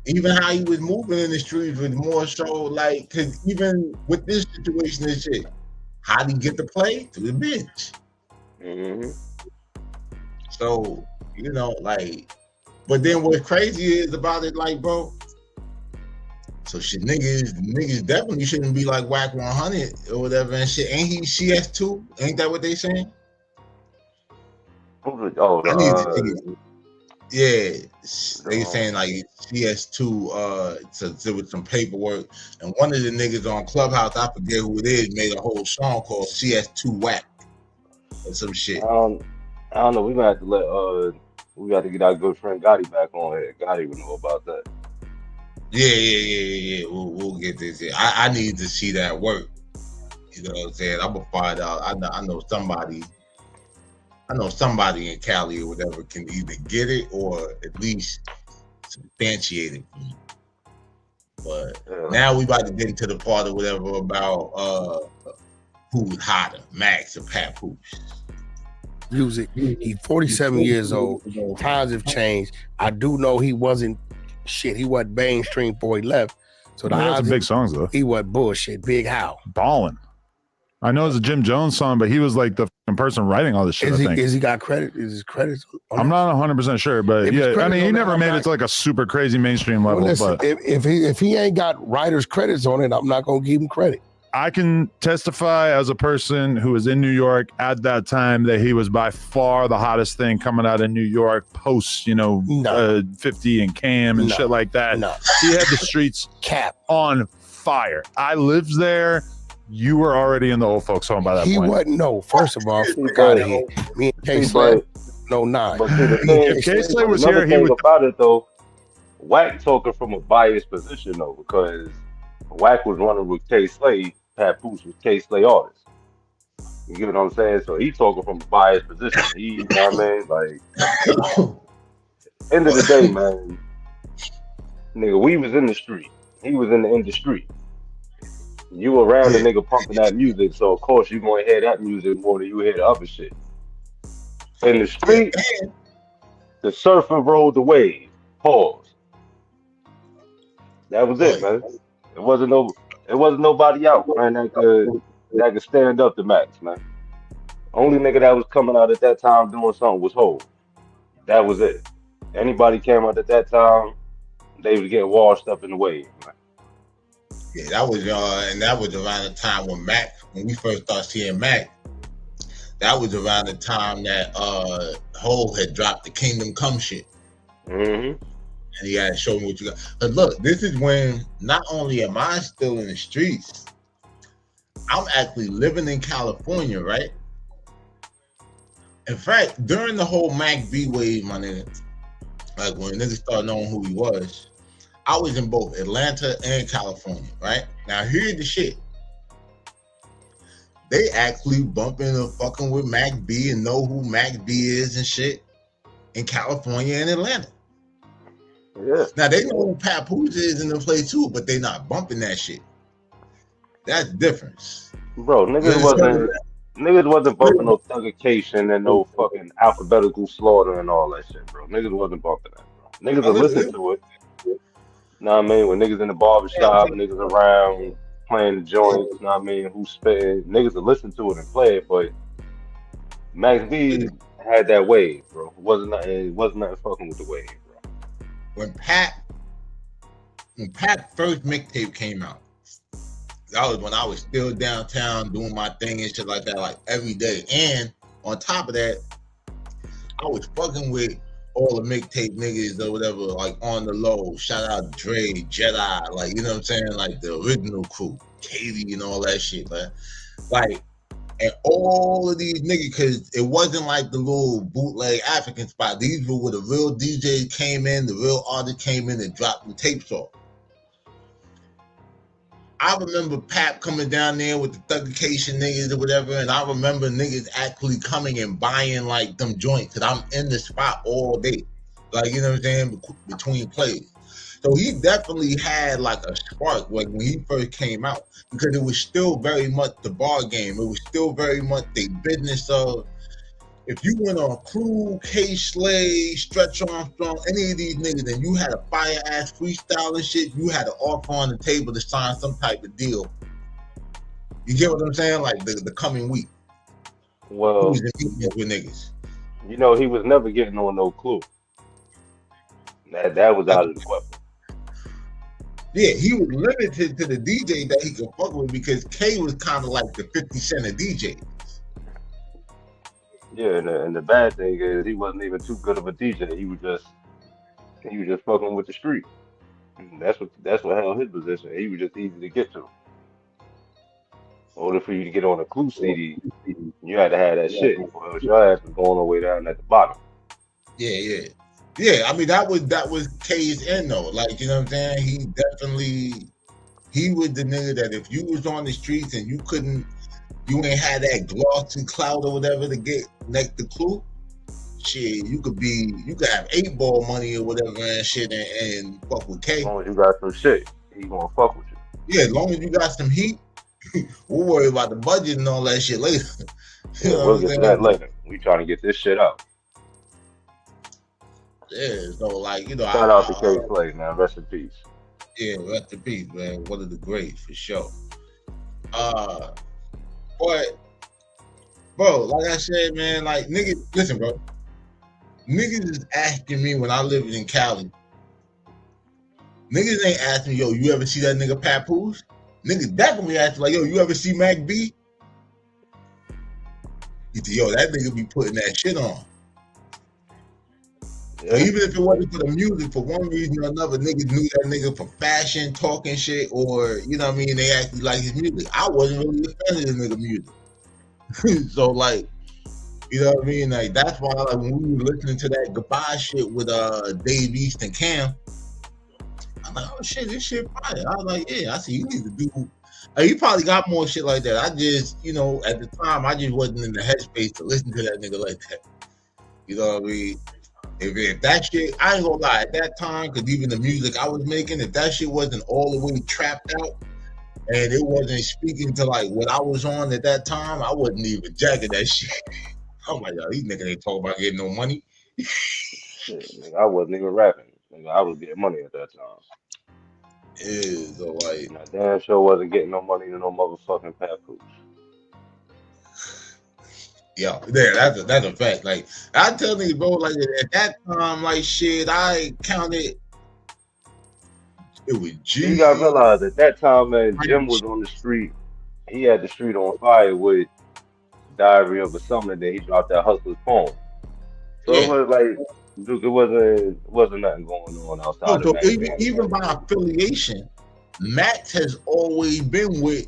even how he was moving in the streets was more so like, cause even with this situation and shit, how did he get to play? Through the bitch. Mm-hmm. So, like, but then what's crazy is about it, like, bro. So shit, niggas definitely shouldn't be like WACK 100 or whatever and shit. Ain't he CS2? Ain't that what they saying? Yeah, they saying like CS2 to with some paperwork, and one of the niggas on Clubhouse, I forget who it is, made a whole song called CS2 WACK or some shit. I don't know. We gonna have to we got to get our good friend Gotti back on here. Gotti would know about that. Yeah. We'll get this. Here. I need to see that work. You know what I'm saying? I'm gonna find out. I know somebody in Cali or whatever can either get it or at least substantiate it for me. But now we about to get into the part or whatever about who's hotter, Max or Papoose. Music. He's 47 years old. Times have changed. I do know he wasn't mainstream before he left. So he had some big songs though. He was bullshit. Big How. Ballin'. I know it's a Jim Jones song, but he was like the person writing all this shit. Is he got credit? Is his credits? I'm not 100% sure, but yeah, I mean, he never made it to like a super crazy mainstream level. Well, listen, but if he ain't got writers' credits on it, I'm not gonna give him credit. I can testify as a person who was in New York at that time that he was by far the hottest thing coming out of New York post, 50 and Cam and shit like that. No. He had the streets on fire. I lived there. You were already in the old folks home by that point. He wasn't. No, first of all, fuck out of here. Me and K-Slay, no 9. But see, the thing, if K-Slay was here, he would. About it though, WACK talking from a biased position though, because WACK was running with K-Slay, Papoose was K-Slay artist. You get what I'm saying? So he talking from a biased position. He, you know what I mean? Like, end of the day, man, nigga, we was in the street. He was in the industry. You around the nigga pumping that music, so of course you gonna hear that music more than you hear the other shit. In the street, the surfer rolled the wave. Pause. That was it, man. It wasn't nobody out, man, that could stand up to Max, man. Only nigga that was coming out at that time doing something was Hov. That was it. Anybody came out at that time, they was getting washed up in the wave, man. Yeah, that was and that was around the time when we first started seeing Mac. That was around the time that Hov had dropped the Kingdom Come shit. Mm-hmm. And he had to show me what you got. But look, this is when not only am I still in the streets, I'm actually living in California, right? In fact, during the whole Mac B wave, my nigga, like when niggas started knowing who he was, I was in both Atlanta and California, right? Now, here's the shit. They actually bumping and fucking with Mac B and know who Mac B is and shit in California and Atlanta. Yeah. Now, they know who Papoose is in the place too, but they not bumping that shit. That's the difference. Bro, niggas wasn't bumping no thuggication and no fucking alphabetical slaughter and all that shit, bro. Niggas wasn't bumping that, bro. Niggas would listen to it. Know what I mean? When niggas in the barbershop, niggas around playing the joints, know what I mean? Who's spitting? Niggas would listen to it and play it, but Max B had that wave, bro. It wasn't nothing fucking with the wave, bro. When Pat first mixtape came out, that was when I was still downtown doing my thing and shit like that, like every day. And on top of that, I was fucking with all the mixtape niggas or whatever, like on the low. Shout out Dre, Jedi, like, you know what I'm saying? Like the original crew, Katie and all that shit, man. Like, and all of these niggas, because it wasn't like the little bootleg African spot. These were where the real DJ came in, the real artist came in and dropped the tapes off. I remember Pap coming down there with the thuggication niggas or whatever, and I remember niggas actually coming and buying like them joints, because I'm in the spot all day. Like, you know what I'm saying, between plays. So he definitely had like a spark like when he first came out, because it was still very much the bar game. It was still very much the business of, if you went on Crew, K-Slay, Stretch Armstrong, any of these niggas, and you had a fire-ass freestyle and shit, you had an offer on the table to sign some type of deal. You get what I'm saying? Like the coming week. Well, with niggas. You know, he was never getting on no Clue. That was out of the question. Yeah, he was limited to the DJ that he could fuck with, because K was kind of like the 50 Cent of DJ. Yeah, and the bad thing is he wasn't even too good of a DJ. He was just fucking with the street. And that's what held his position. He was just easy to get to. In order for you to get on a Clue CD, you had to have that shit. Well, your ass was going all the way down at the bottom. Yeah. Yeah, I mean that was K's in though. Like, you know what I'm saying? He was the nigga that if you was on the streets and you ain't had that glossy clout or whatever to get next to Clue, shit, you could have 8-ball money or whatever and shit and fuck with K. As long as you got some shit, he gonna fuck with you. Yeah, as long as you got some heat, we'll worry about the budget and all that shit later. Yeah, we'll get to that later. We trying to get this shit out. Yeah, so like, you know, Shout out to K Slade, man. Rest in peace. Yeah, rest in peace, man. One of the greats for sure. But bro, like I said, man, like niggas, listen, bro. Niggas is asking me when I lived in Cali. Niggas ain't asking me, yo, you ever see that nigga Papoose? Niggas definitely asking, like, yo, you ever see Mac B? He said, yo, that nigga be putting that shit on. Yeah. Even if it wasn't for the music, for one reason or another, niggas knew that nigga for fashion, talking shit, or, you know what I mean, they actually like his music. I wasn't really a fan of the nigga music. So, like, you know what I mean? Like, that's why, like, when we were listening to that Goodbye shit with Dave East and Cam, I'm like, oh shit, this shit fire. I was like, yeah, I see you need to do. He probably got more shit like that. I just, you know, at the time, I just wasn't in the headspace to listen to that nigga like that. You know what I mean? If that shit, I ain't gonna lie, at that time, because even the music I was making, if that shit wasn't all the way trapped out and it wasn't speaking to like what I was on at that time, I wasn't even jacking that shit. I'm like, yo, these niggas ain't talking about getting no money. Shit, nigga, I wasn't even rapping. Nigga, I was getting money at that time. Yeah, so like, And I damn sure wasn't getting no money to no motherfucking Papoose. yeah, there, that's a fact. Like, I tell niggas, bro, like at that time, like shit, I counted. It was G. You gotta realize at that time, man, Jim was on the street. He had the street on fire with Diary of a Summer that he dropped that Hustler's poem. So Yeah. it was like, dude, it wasn't nothing going on outside So of that. even by affiliation, Max has always been with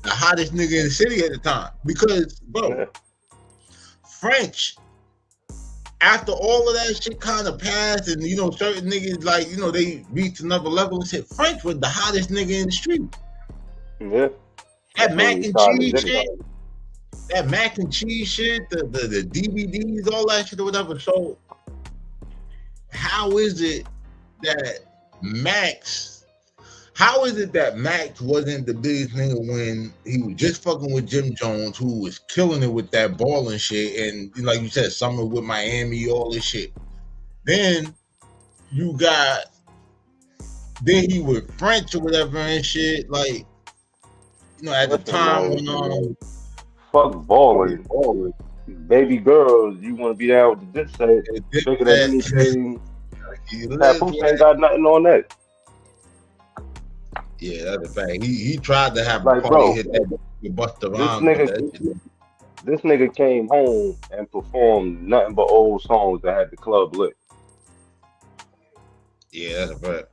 the hottest nigga in the city at the time. Because, bro, Yeah. French, after all of that shit kind of passed and, you know, certain niggas, like, you know, they reached another level and shit, French was the hottest nigga in the street. Yeah. That That's mac when he and started cheese getting shit, that mac and cheese shit, the DVDs, all that shit or whatever. So how is it that Max wasn't the biggest nigga when he was just fucking with Jim Jones, who was killing it with that ball and shit, and like you said, Summer with Miami, all this shit. Then he was French or whatever and shit, like, you know, at the Listen, time man, when fuck balling. Baby girls, you want to be down with the dick set, bigger than anything. Papoose ain't got nothing on that. yeah, that's a fact. He tried to have Like, a party bro, hit that Busta This Rhymes. nigga came home and performed nothing but old songs that had the club lit. Yeah, that's a fact.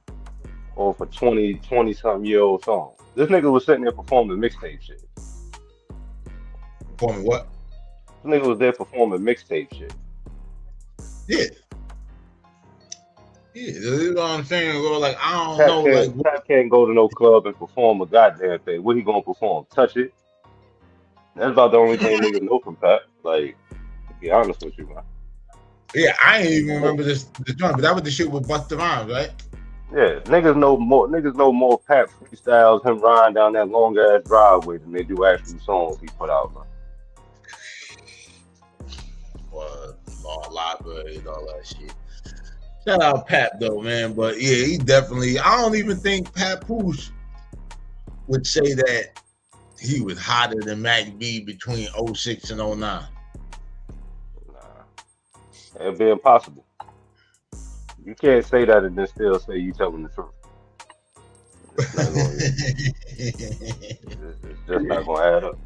Or for 20 something year old songs. This nigga was sitting there performing mixtape shit. Performing what? This nigga was there performing mixtape shit. Yeah. Yeah, you know what I'm saying? Bro? Like, I don't know. Like, Pat can't go to no club and perform a goddamn thing. What he gonna perform? Touch it? That's about the only thing niggas know from Pat. Like, to be honest with you, man. yeah, I ain't even remember this joint, but that was the shit with Busta Rhymes, right? Yeah, niggas know more Pat freestyles, him riding down that long ass driveway than they do actual songs he put out, man. Law library and all that shit. Shout out Pat though, man. But yeah, he definitely. I don't even think Papoose would say that he was hotter than Mac B between 06 and 09. Nah, it'd be impossible. You can't say that and then still say you telling the truth. It's just not gonna add up.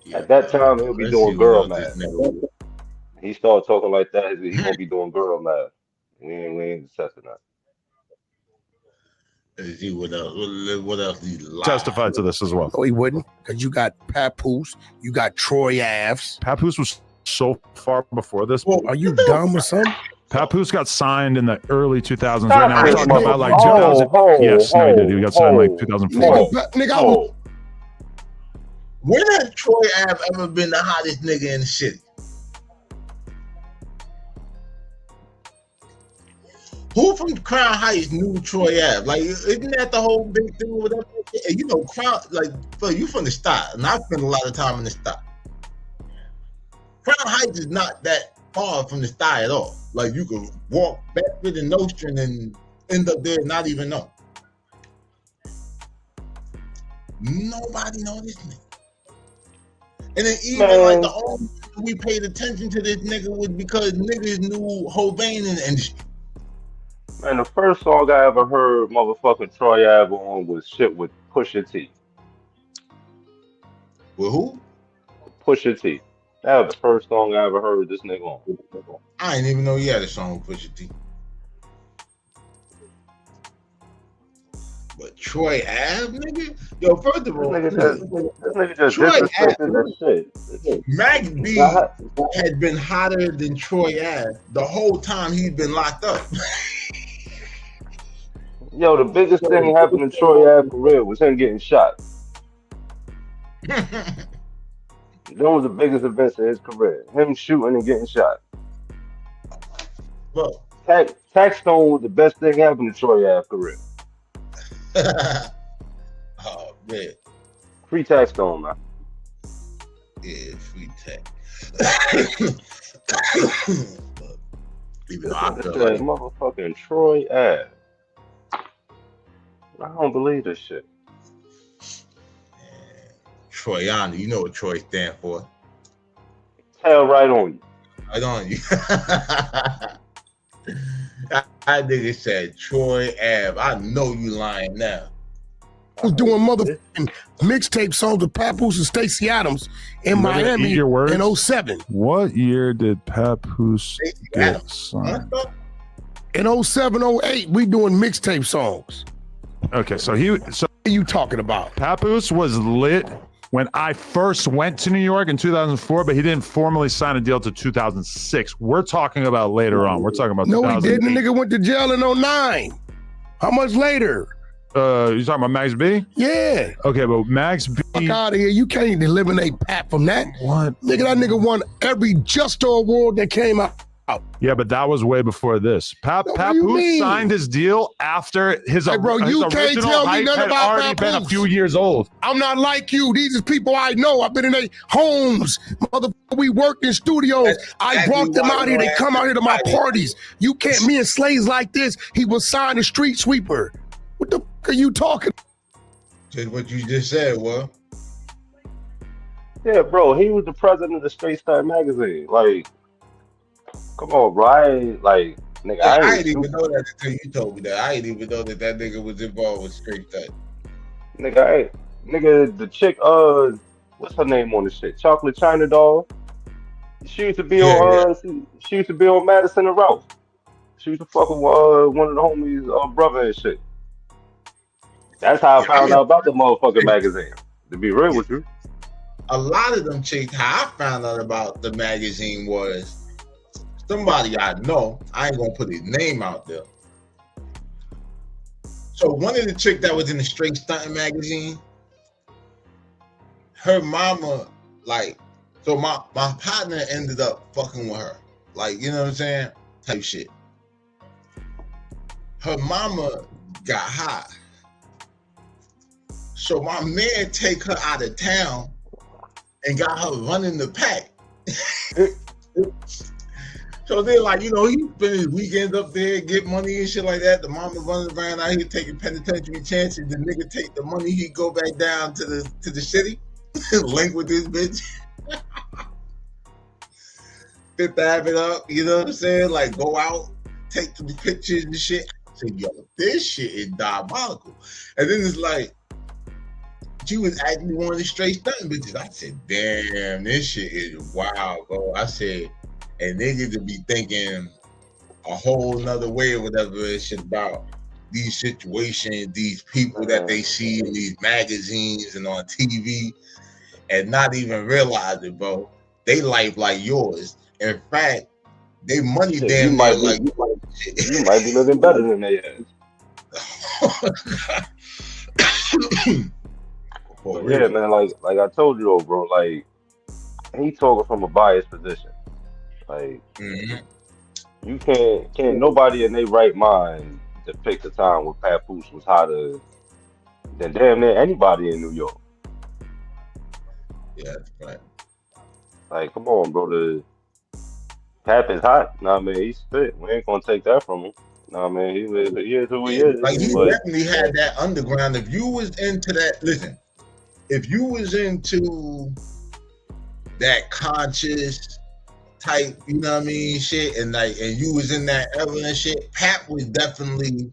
Yeah, At that time, he'll be let's doing see girl what else math. this nigga- He started talking like that, he gonna be doing girl math. We ain't accepting that. Let's see what else. What else he lied. Testify to this as well. No, he wouldn't, because you got Papoose, you got Troy Aves. Papoose was so far before this. Are you dumb or something? Papoose got signed in the early 2000s. Stop Right now, we're this talking about like motherfucker. 2000. Yes, no, he did. He got signed like 2004. Nigga, I was When has Troy Ave ever been the hottest nigga in the city? Who from Crown Heights knew Troy Ave? Like, isn't that the whole big thing with that? You know, Crown, like, bro, you from the Stop, and I spent a lot of time in the Stop. Crown Heights is not that far from the Stop at all. Like, you could walk Bedford and Nostrand and end up there and not even know. Nobody know this nigga. And then even like the only reason we paid attention to this nigga was because niggas knew Hovain in the industry. Man, the first song I ever heard motherfucking Troy Ave on was shit with Pusha T. With who? Pusha T. That was the first song I ever heard this nigga on. I didn't even know he had a song with Pusha T. But Troy Ave, nigga? Yo, first of all, This nigga just Troy disrespecting this shit. Max B had been hotter than Troy Ave the whole time he's been locked up. Yo, the biggest thing happened in Troy Ave career was him getting shot. That was the biggest events in his career. Him shooting and getting shot. Bro. Taxstone was the best thing happened in Troy Ave career. Oh man. Free Taxstone, man. Yeah, free tech. Even though I feel like motherfucking Troy Ave. I don't believe this shit. Troyana, you know what Troy stand for. Hell right on you. Right on you. That nigga said Troy Ave. I know you lying now. I was doing motherfucking mixtape songs with Papoose and Stacey Adams in Miami in 07. What year did Papoose get signed? In 07, 08, we doing mixtape songs. Okay, so what are you talking about? Papoose was lit when I first went to New York in 2004, but he didn't formally sign a deal to 2006. We're talking about later on. We're talking about no, he didn't. The nigga went to jail in 09. How much later? You talking about Max B? Yeah. Okay, but Max B. Fuck out of here. You can't eliminate Pat from that. What? Nigga, that nigga won every Justo award that came out. Yeah, but that was way before this. Papoose signed his deal after his, bro, his you can't original tell me hype nothing had about already been a Papoose. few years old. I'm not like you. These are people I know. I've been in their homes. Motherfucker, we worked in studios. I brought them out here. They come out here to my parties. You can't, me and Slays like this. He was signed a street sweeper. What the fuck are you talking? Just what you just said, what? Yeah, bro, he was the president of Straight Style magazine. Like, come on, bro. Nigga, I didn't even know that until you told me that. I didn't even know that nigga was involved with Straight Style. Nigga, the chick, what's her name on the shit? Chocolate China Doll. She used to be on, she used to be on Madison and Ralph. She used to fuck with one of the homies' brother and shit. That's how I found out about the motherfucking magazine. To be real with you. A lot of them chicks, how I found out about the magazine was somebody I know. I ain't gonna put his name out there. So one of the chicks that was in the Straight Stunting magazine, her mama, so my partner ended up fucking with her. Like, you know what I'm saying? Type shit. Her mama got high. So my man take her out of town and got her running the pack. So then, like, you know, he spend his weekends up there, get money and shit like that. The mama running around out here taking penitentiary chances. The nigga take the money, he go back down to the city, link with this bitch. Fifth Avenue up, you know what I'm saying? Like, go out, take the pictures and shit. I said, yo, this shit is diabolical. And then it's like, she was actually one of the Straight Stunting bitches. I said, damn, this shit is wild, bro. I said, and niggas to be thinking a whole nother way or whatever it's shit about these situations, these people that they see in these magazines and on TV and not even realize it, bro. They life like yours. In fact, they money Shit, damn near like. you might be living better than they ass. For Yeah, real. man. Like I told you though, bro. Like he talking from a biased position. Like Mhm. you can't nobody in their right mind depict a time where Papoose was hotter than damn near anybody in New York. Yeah, that's right. Like, come on, bro. The Pap is hot. Nah, man, he's spit. We ain't gonna take that from him. Nah, man, he is who he Yeah, is. like he But definitely had that underground. If you was into that, listen. If you was into that conscious type, you know what I mean, shit, and you was in that era and shit, Pap was definitely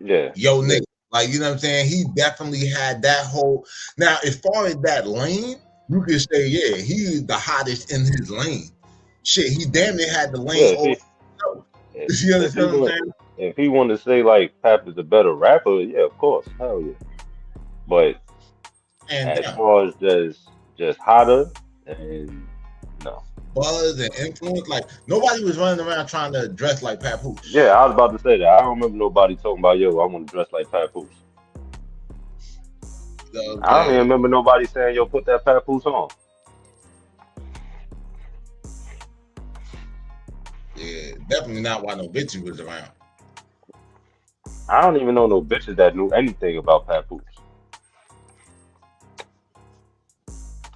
yeah, yo nigga. Like, you know what I'm saying? He definitely had that whole. Now, as far as that lane, you could say, yeah, he's the hottest in his lane. Shit, he damn near had the lane yeah. all. You If he understand what I'm want, saying? if he want to say like Pap is a better rapper, yeah, of course, hell yeah. But And as far as just hotter, and no. buzz and influence, like nobody was running around trying to dress like Papoose. Yeah, I was about to say that. I don't remember nobody talking about yo. I want to dress like Papoose. You know what I'm I don't even saying? remember nobody saying yo, put that Papoose on. Yeah, definitely not why no bitches was around. I don't even know no bitches that knew anything about Papoose.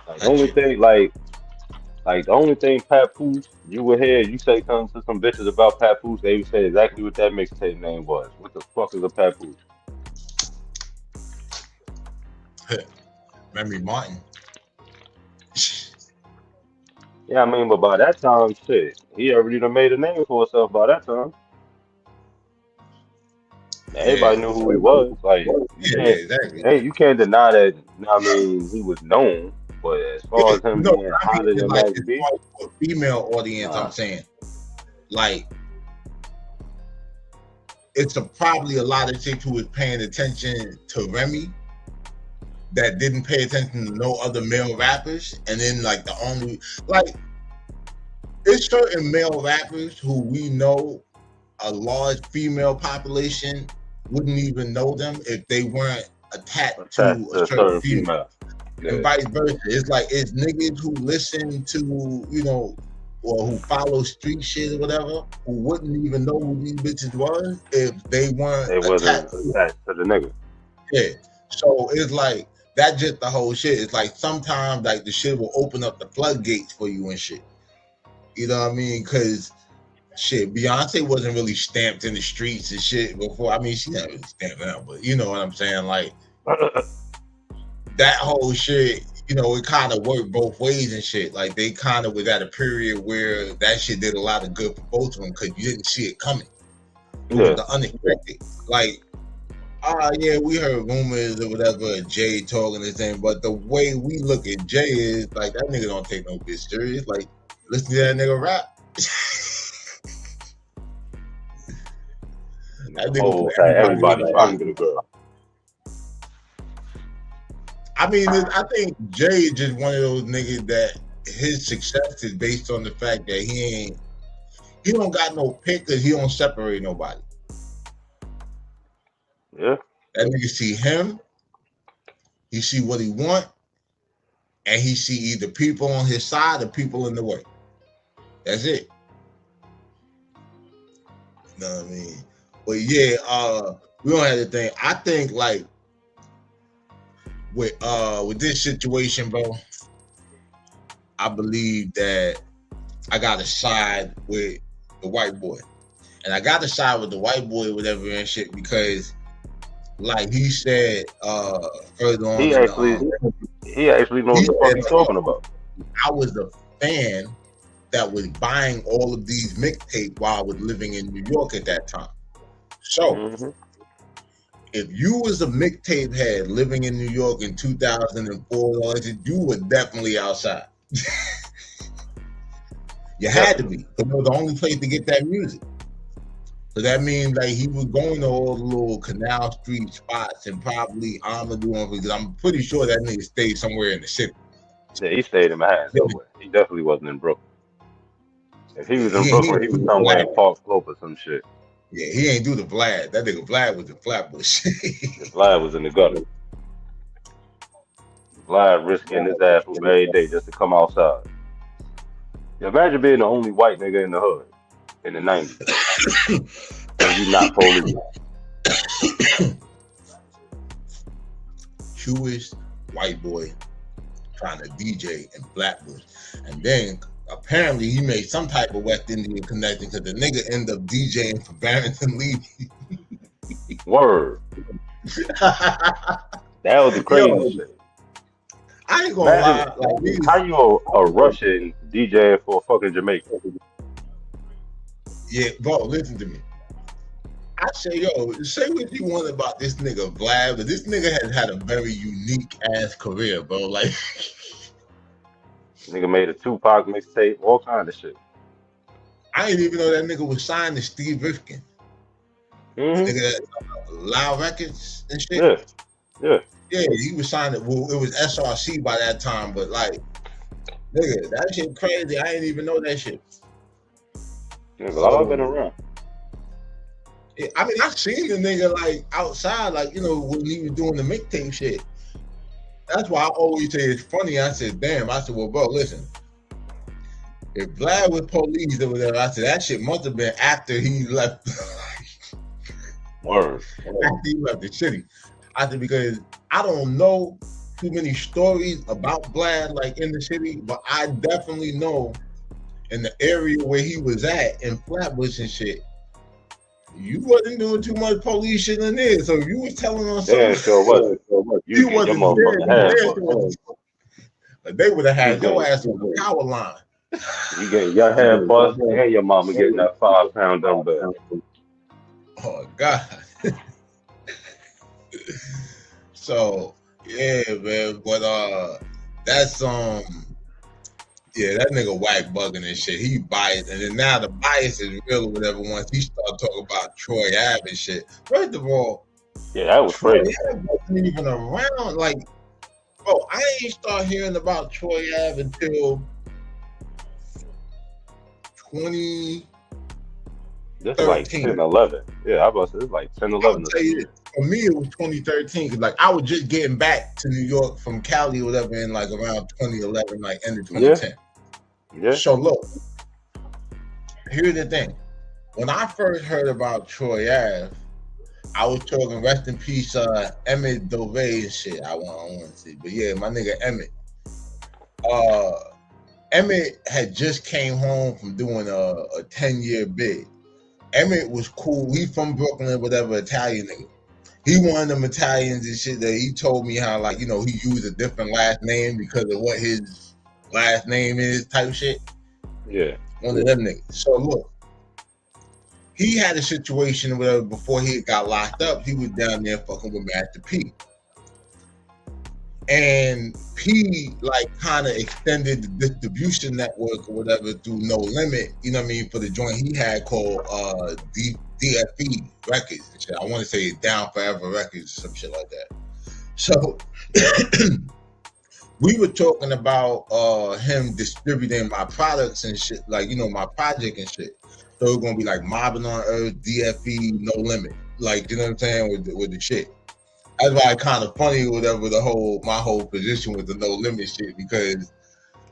Like the That only shit. thing, like the only thing Papoose, you would hear you say something to some bitches about Papoose, they would say exactly what that mixtape name was. What the fuck is a Papoose? Memory Martin. Yeah, I mean, but by that time, shit, he already done made a name for himself by that time. Yeah. Everybody knew who he was. Like Yeah, exactly. you can't deny that. I mean, he was known, but as far Yeah, as him no, being I mean, hotter it's than like Max as B, far as for female audience, I'm nah. saying, like, it's probably a lot of chicks who was paying attention to Remy that didn't pay attention to no other male rappers, and then like the only like it's certain male rappers who we know a large female population wouldn't even know them if they weren't attached Attached to a to a certain certain female. female. And Yeah, vice versa. It's like it's niggas who listen to, you know, or who follow street shit or whatever, who wouldn't even know who these bitches was if they weren't they wasn't attached. attached to the nigga. Yeah. So it's like that just the whole shit. It's like sometimes like the shit will open up the floodgates for you and shit. You know what I mean? Cause shit, Beyonce wasn't really stamped in the streets and shit before. I mean, she not really stamped out, but you know what I'm saying? Like that whole shit, you know, it kind of worked both ways and shit. Like they kind of was at a period where that shit did a lot of good for both of them because you didn't see it coming. It was Yeah, the unexpected. Like, yeah, we heard rumors or whatever, Jay talking this thing, but the way we look at Jay is like that nigga don't take no bitch serious. Like, listen to that nigga rap. That nigga oh, put everybody everybody in the trying to box. get a girl. I mean, I think Jay is just one of those niggas that his success is based on the fact that he don't got no pick because he don't separate nobody. Yeah, That nigga see him, he see what he want, and he see either people on his side or people in the way. That's it. You know what I mean? But yeah, we don't have to think. I think like with this situation, bro, I believe that I gotta side with the white boy. And I gotta side with the white boy, whatever and shit, because like he said further on he in actually knows he what the fuck said he's talking about. I was a fan that was buying all of these mixtapes while I was living in New York at that time. So Hmm. if you was a mixtape head living in New York in 2004, you were definitely outside. You had to be. It was the only place to get that music. So that means like he was going to all the little Canal Street spots and probably Amadou because I'm pretty sure that nigga stayed somewhere in the city. Yeah, he stayed in Manhattan Yeah. somewhere. He definitely wasn't in Brooklyn. If he was in He Brooklyn, he ain't do was the somewhere in Vlad. Park Slope or some shit. Yeah, he ain't do the Vlad. That nigga Vlad was in Flatbush. The Vlad was in the gutter. Vlad risking his ass from every day just to come outside. Yeah, imagine being the only white nigga in the hood in the 90s and you not police. Jewish white boy trying to DJ in Flatbush, and then apparently he made some type of West Indian connection because the nigga ended up DJing for Barrington Levy. Word. That was the crazy shit. I ain't gonna Imagine lie, like these, how you a Russian DJing for fucking Jamaica. yeah, bro, listen to me. I say, yo, say what you want about this nigga Vlad, but this nigga has had a very unique ass career, bro. Like, Nigga made a Tupac mixtape, all kind of shit. I didn't even know that nigga was signed to Steve Rifkin. Mm-hmm. Nigga that Loud Records and shit. Yeah, yeah. Yeah, he was signed. Well, it was SRC by that time, but like, nigga, that shit crazy. I didn't even know that shit. Yeah, but I've been around. Yeah, I mean, I seen the nigga like outside, like, you know, when he was doing the mixtape shit. That's why I always say it's funny. I said, damn. I said, well, bro, listen. If Vlad was police or whatever, I said that shit must have been after he left. Word. After he left the city. I said, because I don't know too many stories about Vlad like in the city, but I definitely know in the area where he was at in Flatbush and shit, you wasn't doing too much police shit in there. So you was telling us something. Yeah, sure wasn't. You get your wasn't motherfucking there. head You bust. like they would have had You your get- ass on the power line. You getting your head bust and your mama getting that 5-pound dumbbell. Oh God. So yeah, man. But that's yeah, that nigga whack bugging and shit. He biased, and then now the bias is real or whatever. Once he started talking about Troy Ave and shit. First of all, Yeah, that was Troy crazy. Ave wasn't even around. Like, bro, I ain't start hearing about Troy Ave until 20. This is like 10, 11. Yeah, I was it's like 10, I 11. would tell you this. For me, it was 2013. Cause like I was just getting back to New York from Cali or whatever in like around 2011, like end of 2010. Yeah. So look, here's the thing. When I first heard about Troy Ave, I was talking rest in peace, Emmett Dove and shit. I want to see, but yeah, my nigga Emmett. Emmett had just came home from doing a 10-year bid. Emmett was cool. He from Brooklyn, whatever, Italian nigga. He one of them Italians and shit that he told me how, like, you know, he used a different last name because of what his last name is type shit. Yeah. One of them niggas. So look, he had a situation where before he got locked up, he was down there fucking with Master P. And P like kind of extended the distribution network or whatever through No Limit, you know what I mean, for the joint he had called DFE Records and shit. I want to say Down Forever Records or some shit like that. So we were talking about him distributing my products and shit, like, you know, my project and shit. So it's gonna be like Mobbing on Earth, DFE, No Limit, like, you know what I'm saying, with the shit. That's why it's kind of funny, whatever, my whole position with the No Limit shit, because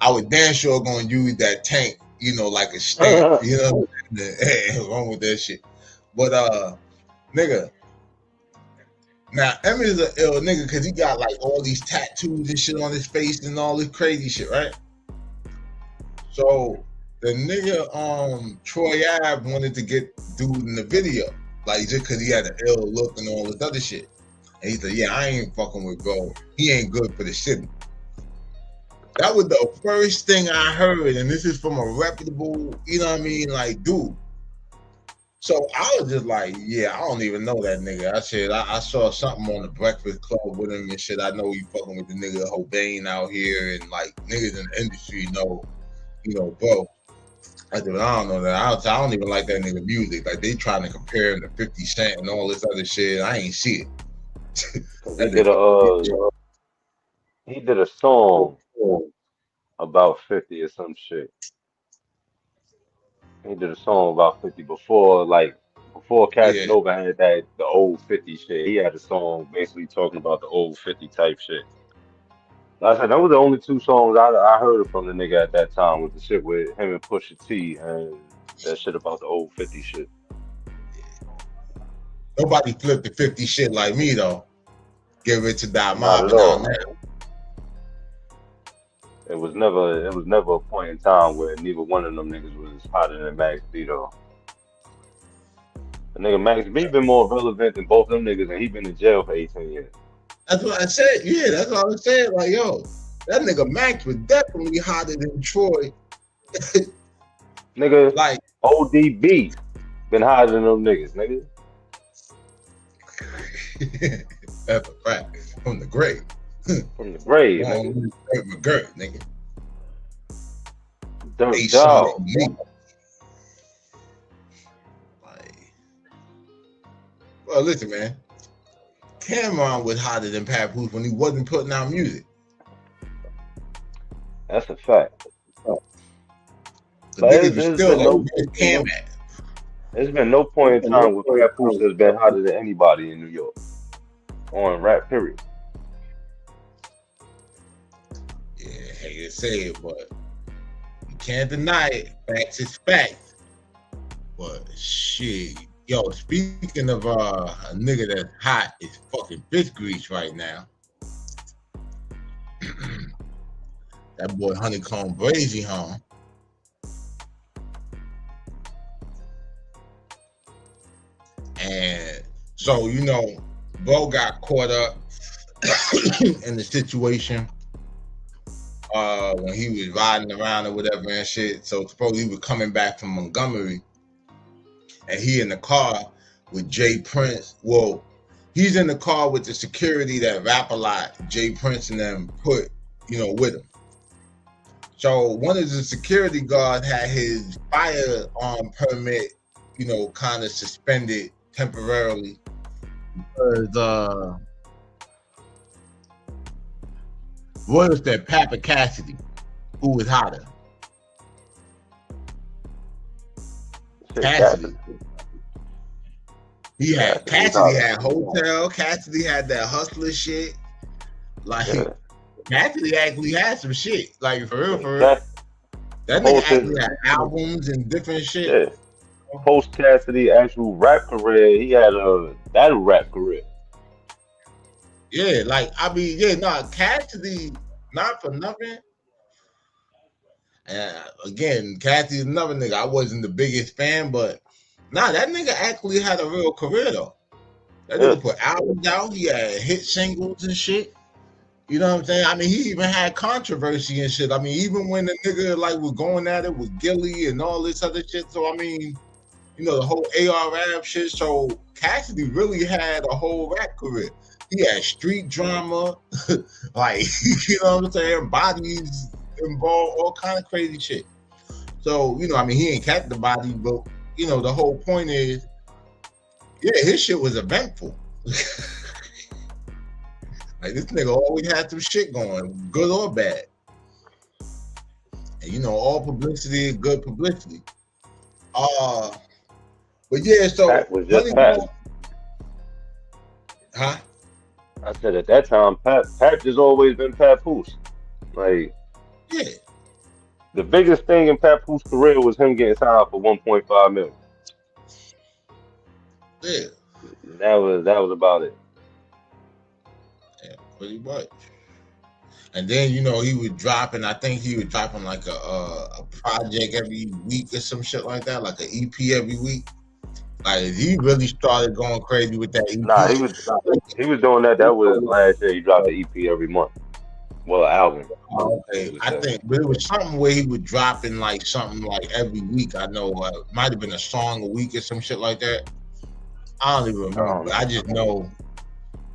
I was damn sure gonna use that tank, you know, like a stamp, you know, wrong with that shit. But nigga, now Emmett is an ill nigga because he got like all these tattoos and shit on his face and all this crazy shit, right? So the nigga Troy Ave wanted to get dude in the video, like just because he had an ill look and all this other shit. And he said, yeah, I ain't fucking with bro. He ain't good for the city. That was the first thing I heard, and this is from a reputable, you know what I mean, like, dude. So I was just like, yeah, I don't even know that nigga. I said, I saw something on the Breakfast Club with him and shit. I know he fucking with the nigga Hobain out here, and like niggas in the industry know, you know, bro. I said, I don't know that. I don't even like that nigga music. Like they trying to compare him to 50 Cent and all this other shit. I ain't see it. He did a song about 50 or some shit. He did a song about 50 before Yeah, Casanova had that the old 50 shit. He had a song basically talking about the old 50 type shit. Like I said that was the only two songs I heard from the nigga at that time was the shit with him and Pusha T and that shit about the old 50 shit. nobody flipped the 50 shit like me though. Get Rich or Die Not at mobbing out all. now. It was never a point in time where neither one of them niggas was hotter than Max B though. The nigga Max B been more relevant than both them niggas and he been in jail for 18 years. That's what I said. Yeah, that's what I was saying. Like, yo, that nigga Max was definitely hotter than Troy. Nigga, Like, ODB been higher than them niggas, nigga. that's a fact. From the grave. From the grave, nigga. McGirt, nigga. Dirt They dog. shot me. Like, well, listen, man. Cameron was hotter than Papoose when he wasn't putting out music. That's a fact. The But niggas was still like, where's Cam at? there's been no point in time where Papoose has been hotter than anybody in New York. On rap, period. Yeah, hate to say it, but you can't deny it. Facts is facts. But shit, yo, speaking of a nigga that's hot is fucking bitch grease right now. That boy Honeykomb Brazy home. And so, you know, Bo got caught up in the situation when he was riding around or whatever and shit. So supposedly he was coming back from Montgomery and he in the car with Jay Prince. Well, he's in the car with the security that Rap-A-Lot, Jay Prince and them put, you know, with him. So one of the security guards had his firearm permit, you know, kind of suspended temporarily because what was that Papa Cassidy, who was hotter? Cassidy. He had Cassidy had Hotel. Cassidy had that hustler shit. Like Cassidy actually had some shit. Like for real, for real. That nigga actually had albums and different shit. Yeah. Post Cassidy actual rap career, he had that rap career. Yeah, like I mean, yeah, no, Cassidy, not for nothing. Again, Cassidy's another nigga. I wasn't the biggest fan, but nah, that nigga actually had a real career though. That nigga put albums out. He had hit singles and shit. You know what I'm saying? I mean, he even had controversy and shit. I mean, even when the nigga like was going at it with Gilly and all this other shit. So I mean, you know, the whole AR-Rap shit. So Cassidy really had a whole rap career. He had street drama, like, you know what I'm saying? Bodies involved, all kind of crazy shit. So, you know, I mean, he ain't kept the body, but, you know, the whole point is, yeah, his shit was eventful. Like, this nigga always had some shit going, good or bad. And, you know, all publicity is good publicity. But, yeah, so... Pat was just Pat. Huh? I said at that time, Pat just always been Papoose. Like, yeah, the biggest thing in Papoose's career was him getting signed for 1.5 million. Yeah, that was about it. Yeah, pretty much. And then you know he was dropping. I think he was dropping like a project every week or some shit like that, like an EP every week. Like he really started going crazy with that EP. Nah, he was doing that. That was last year. He dropped an EP every month. Well, an album. Okay, I think, but it was something where he was dropping like something like every week. I know might have been a song a week or some shit like that. I don't even remember. But I just know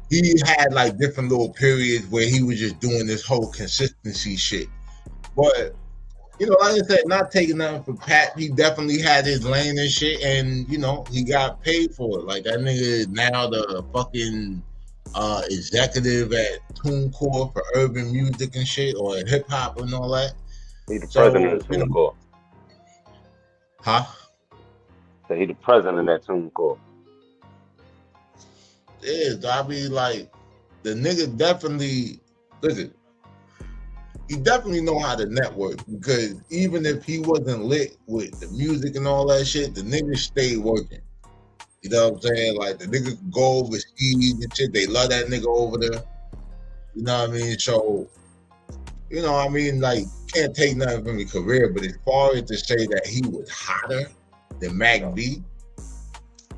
he had like different little periods where he was just doing this whole consistency shit. But you know, like I said, not taking nothing from Pat. He definitely had his lane and shit, and you know, he got paid for it. Like that nigga is now the fucking executive at TuneCore for urban music and shit, or hip hop and all that. He's the president of TuneCore. Huh? Say he the president of that TuneCore. Yeah, I mean, like, the nigga definitely, listen, he definitely know how to network, because even if he wasn't lit with the music and all that shit, the nigga stayed working. You know what I'm saying? Like, the nigga could go overseas and shit. They love that nigga over there. You know what I mean? So, you know what I mean? Like, can't take nothing from his career, but as far as to say that he was hotter than Mac B,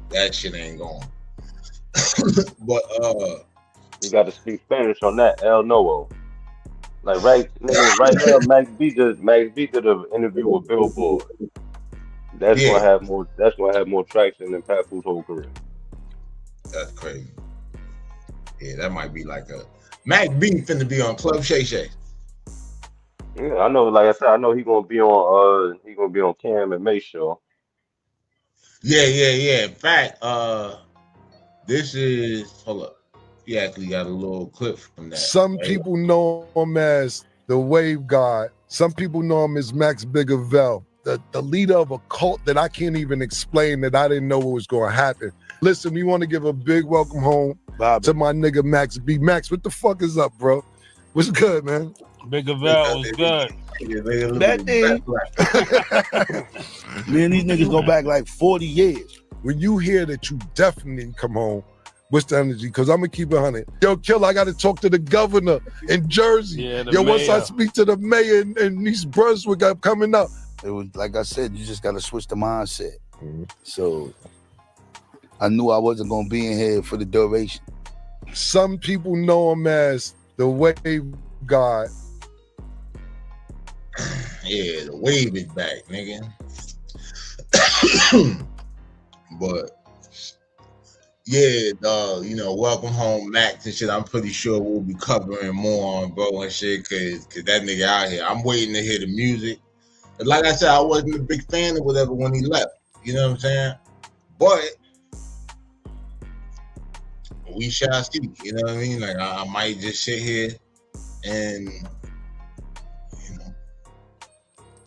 that shit ain't going. But You got to speak Spanish on that, El Novo. Like right now, Max B did an interview with Billboard. That's gonna have more. That's gonna have more traction than Papoose whole career. That's crazy. Yeah, that might be like a Mac B finna be on Club Shay Shay. Yeah, I know. Like I said, I know he gonna be on Cam and May show. Yeah. In fact, this is, hold up. He actually got a little clip from that. Some people know him as the Wave God. Some people know him as Max Biggerville, the leader of a cult that I can't even explain, that I didn't know what was going to happen. Listen, we want to give a big welcome home to my nigga Max B. Max, what the fuck is up, bro? What's good, man? Biggerville was good. That thing. Man, these niggas go back like 40 years. When you hear that you definitely didn't come home, what's the energy? Because I'm going to keep it 100. Yo, Killer, I got to talk to the governor in Jersey. Yeah, Yo, once I speak to the mayor in East Brunswick, I'm coming up. It was, like I said, you just got to switch the mindset. So I knew I wasn't going to be in here for the duration. Some people know him as the Wave God. Yeah, the wave is back, nigga. But yeah, you know, welcome home, Max and shit. I'm pretty sure we'll be covering more on bro and shit, cause that nigga out here. I'm waiting to hear the music. And like I said, I wasn't a big fan of whatever when he left. You know what I'm saying? But we shall see. You know what I mean? Like I might just sit here and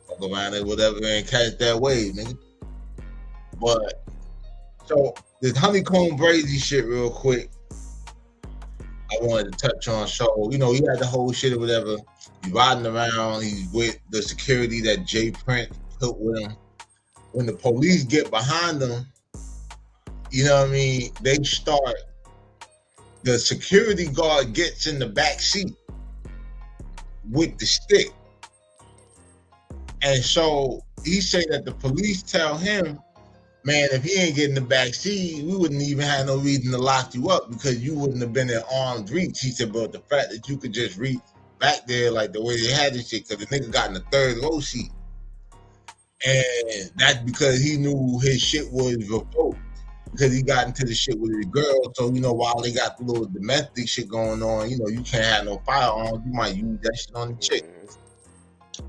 fuck around and whatever and catch that wave, nigga. But so this Honeykomb Brazy shit real quick, I wanted to touch on. So, you know, he had the whole shit or whatever. He's riding around, he's with the security that Jay Prince put with him. When the police get behind him, you know what I mean, they start, the security guard gets in the back seat with the stick. And so he said that the police tell him, man, if he ain't getting the back seat, we wouldn't even have no reason to lock you up because you wouldn't have been in arm's reach. He said, but the fact that you could just reach back there like the way they had this shit, because the nigga got in the third row seat. And that's because he knew his shit was revoked, because he got into the shit with his girl. So, you know, while they got the little domestic shit going on, you know, you can't have no firearms. You might use that shit on the chick.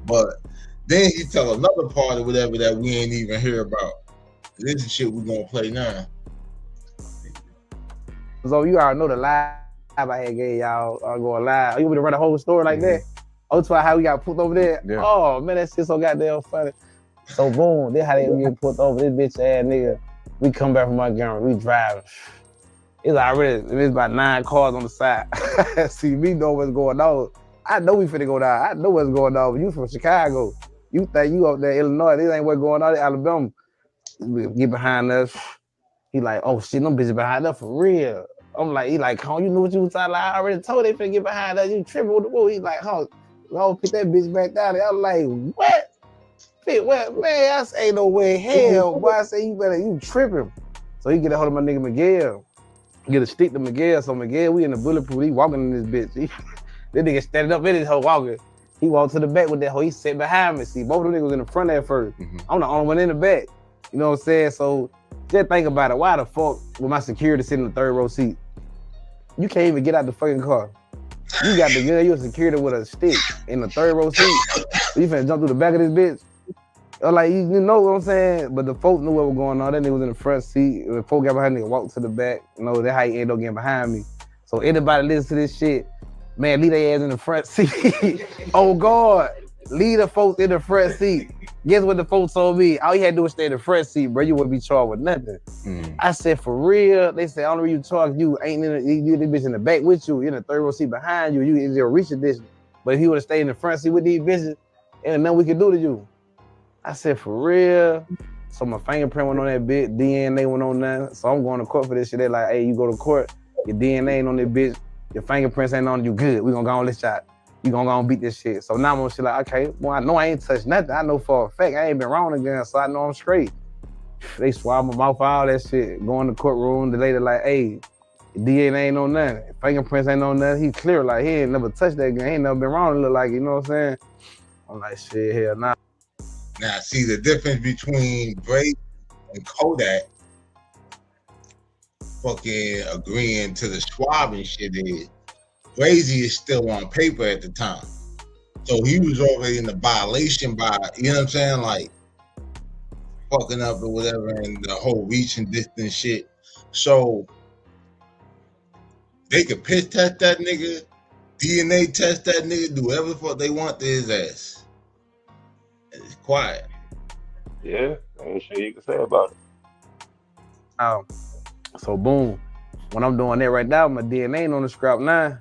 But then he tell another part or whatever that we ain't even hear about. This is shit we gonna play now. So you already know the live I had gave y'all going live. You want me to run a whole story like that? Oh, to how we got put over there? Yeah. Oh man, that shit so goddamn funny. So boom, this how they get put over, this bitch ass nigga. We come back from Montgomery, we driving. It's about 9 cars on the side. See, me know what's going on. I know we finna go down. I know what's going on. You from Chicago. You think you up there, Illinois. This ain't what's going on in Alabama. Get behind us. He like, oh shit, them bitches behind us for real. I'm like, he like, oh, you knew what you was talking about. I already told they finna get behind us. You tripping with the woo. He like, oh, pick that bitch back down there. I was like, what? What? Man, I say, ain't no way hell. Boy, I say, you tripping. So he get a hold of my nigga Miguel. Get a stick to Miguel. So Miguel, we in the bulletproof. He walking in this bitch. This nigga standing up in his hoe walking. He walked to the back with that hoe. He sat behind me. See, both of them niggas was in the front at first. I'm the only one in the back. You know what I'm saying? So just think about it. Why the fuck with my security sitting in the third row seat? You can't even get out the fucking car. You got the gun, you a security with a stick in the third row seat. You finna jump through the back of this bitch. Like, you know what I'm saying? But the folks knew what was going on. That nigga was in the front seat. The folks got behind me, walked to the back. You know, that's how he ended up getting behind me. So anybody listen to this shit, man, leave their ass in the front seat. Oh God, leave the folks in the front seat. Guess what the folks told me? All you had to do was stay in the front seat, bro. You wouldn't be charged with nothing. I said, for real? They said, only reason you charged, you ain't in you this bitch in the back with you. You're in the third row seat behind you. You in your reach distance. But if you would have stayed in the front seat with these bitches, ain't nothing we could do to you. I said, for real? So my fingerprint went on that bitch, DNA went on that. So I'm going to court for this shit. They're like, hey, you go to court, your DNA ain't on that bitch, your fingerprints ain't on you, good. We gonna go on this shot. You gonna go and beat this shit. So now I'm shit like, okay, well, I know I ain't touched nothing. I know for a fact I ain't been wrong again, so I know I'm straight. They swab my mouth, all that shit. Go in the courtroom, the lady like, hey, DNA ain't on nothing. Fingerprints ain't on nothing. He clear, like, he ain't never touched that gun. He ain't never been wrong, look like, you know what I'm saying? I'm like, shit, hell nah. Now, see the difference between Brazy and Kodak fucking agreeing to the swabbing shit is Brazy is still on paper at the time. So he was already in the violation by, you know what I'm saying? Like fucking up or whatever and the whole reach and distance shit. So they could piss test that nigga, DNA test that nigga, do whatever the fuck they want to his ass. And it's quiet. Yeah, ain't shit you can say about it. So boom, when I'm doing that right now, my DNA ain't on the scrap now.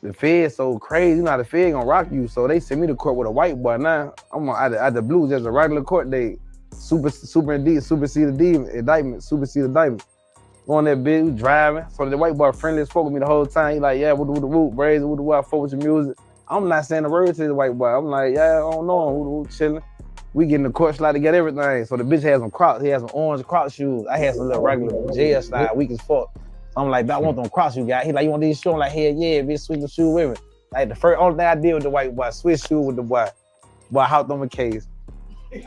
The Fed so crazy, you know how the Fed gonna rock you. So they send me to court with a white boy now. I'm at the blues, there's a regular court date. Supersede indictment. Go on that bitch, we driving. So the white boy friendly spoke with me the whole time. He like, yeah, what the whoop, Brazy, what the whoop, I fuck with your music. I'm not saying a word to the white boy. I'm like, yeah, I don't know, who chilling. We get in the court slide to get everything. So the bitch has some Crocs. He has some orange Crocs shoes. I had some little regular jail slide, weak as fuck. I'm like, I want them Crocs you got. He like, you want these shoes? I'm like, hell yeah, bitch, switch the shoe with me. Like the only thing I did with the white boy, switch shoe with the boy. Boy, I hopped on my case.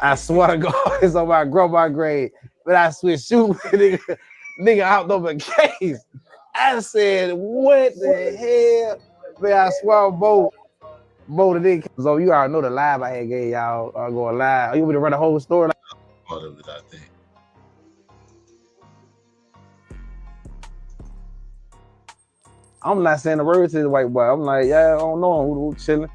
I swear to God, it's on my grandma grade. But I switched shoe with nigga. Nigga hopped on my case. I said, what the hell? Man, I swear, Bo the nigga. So you already know the live I had gave y'all going live. Are you want me to run the whole story? Part of it, I think. I'm not saying a word to the white boy. I'm like, yeah, I don't know, who chilling.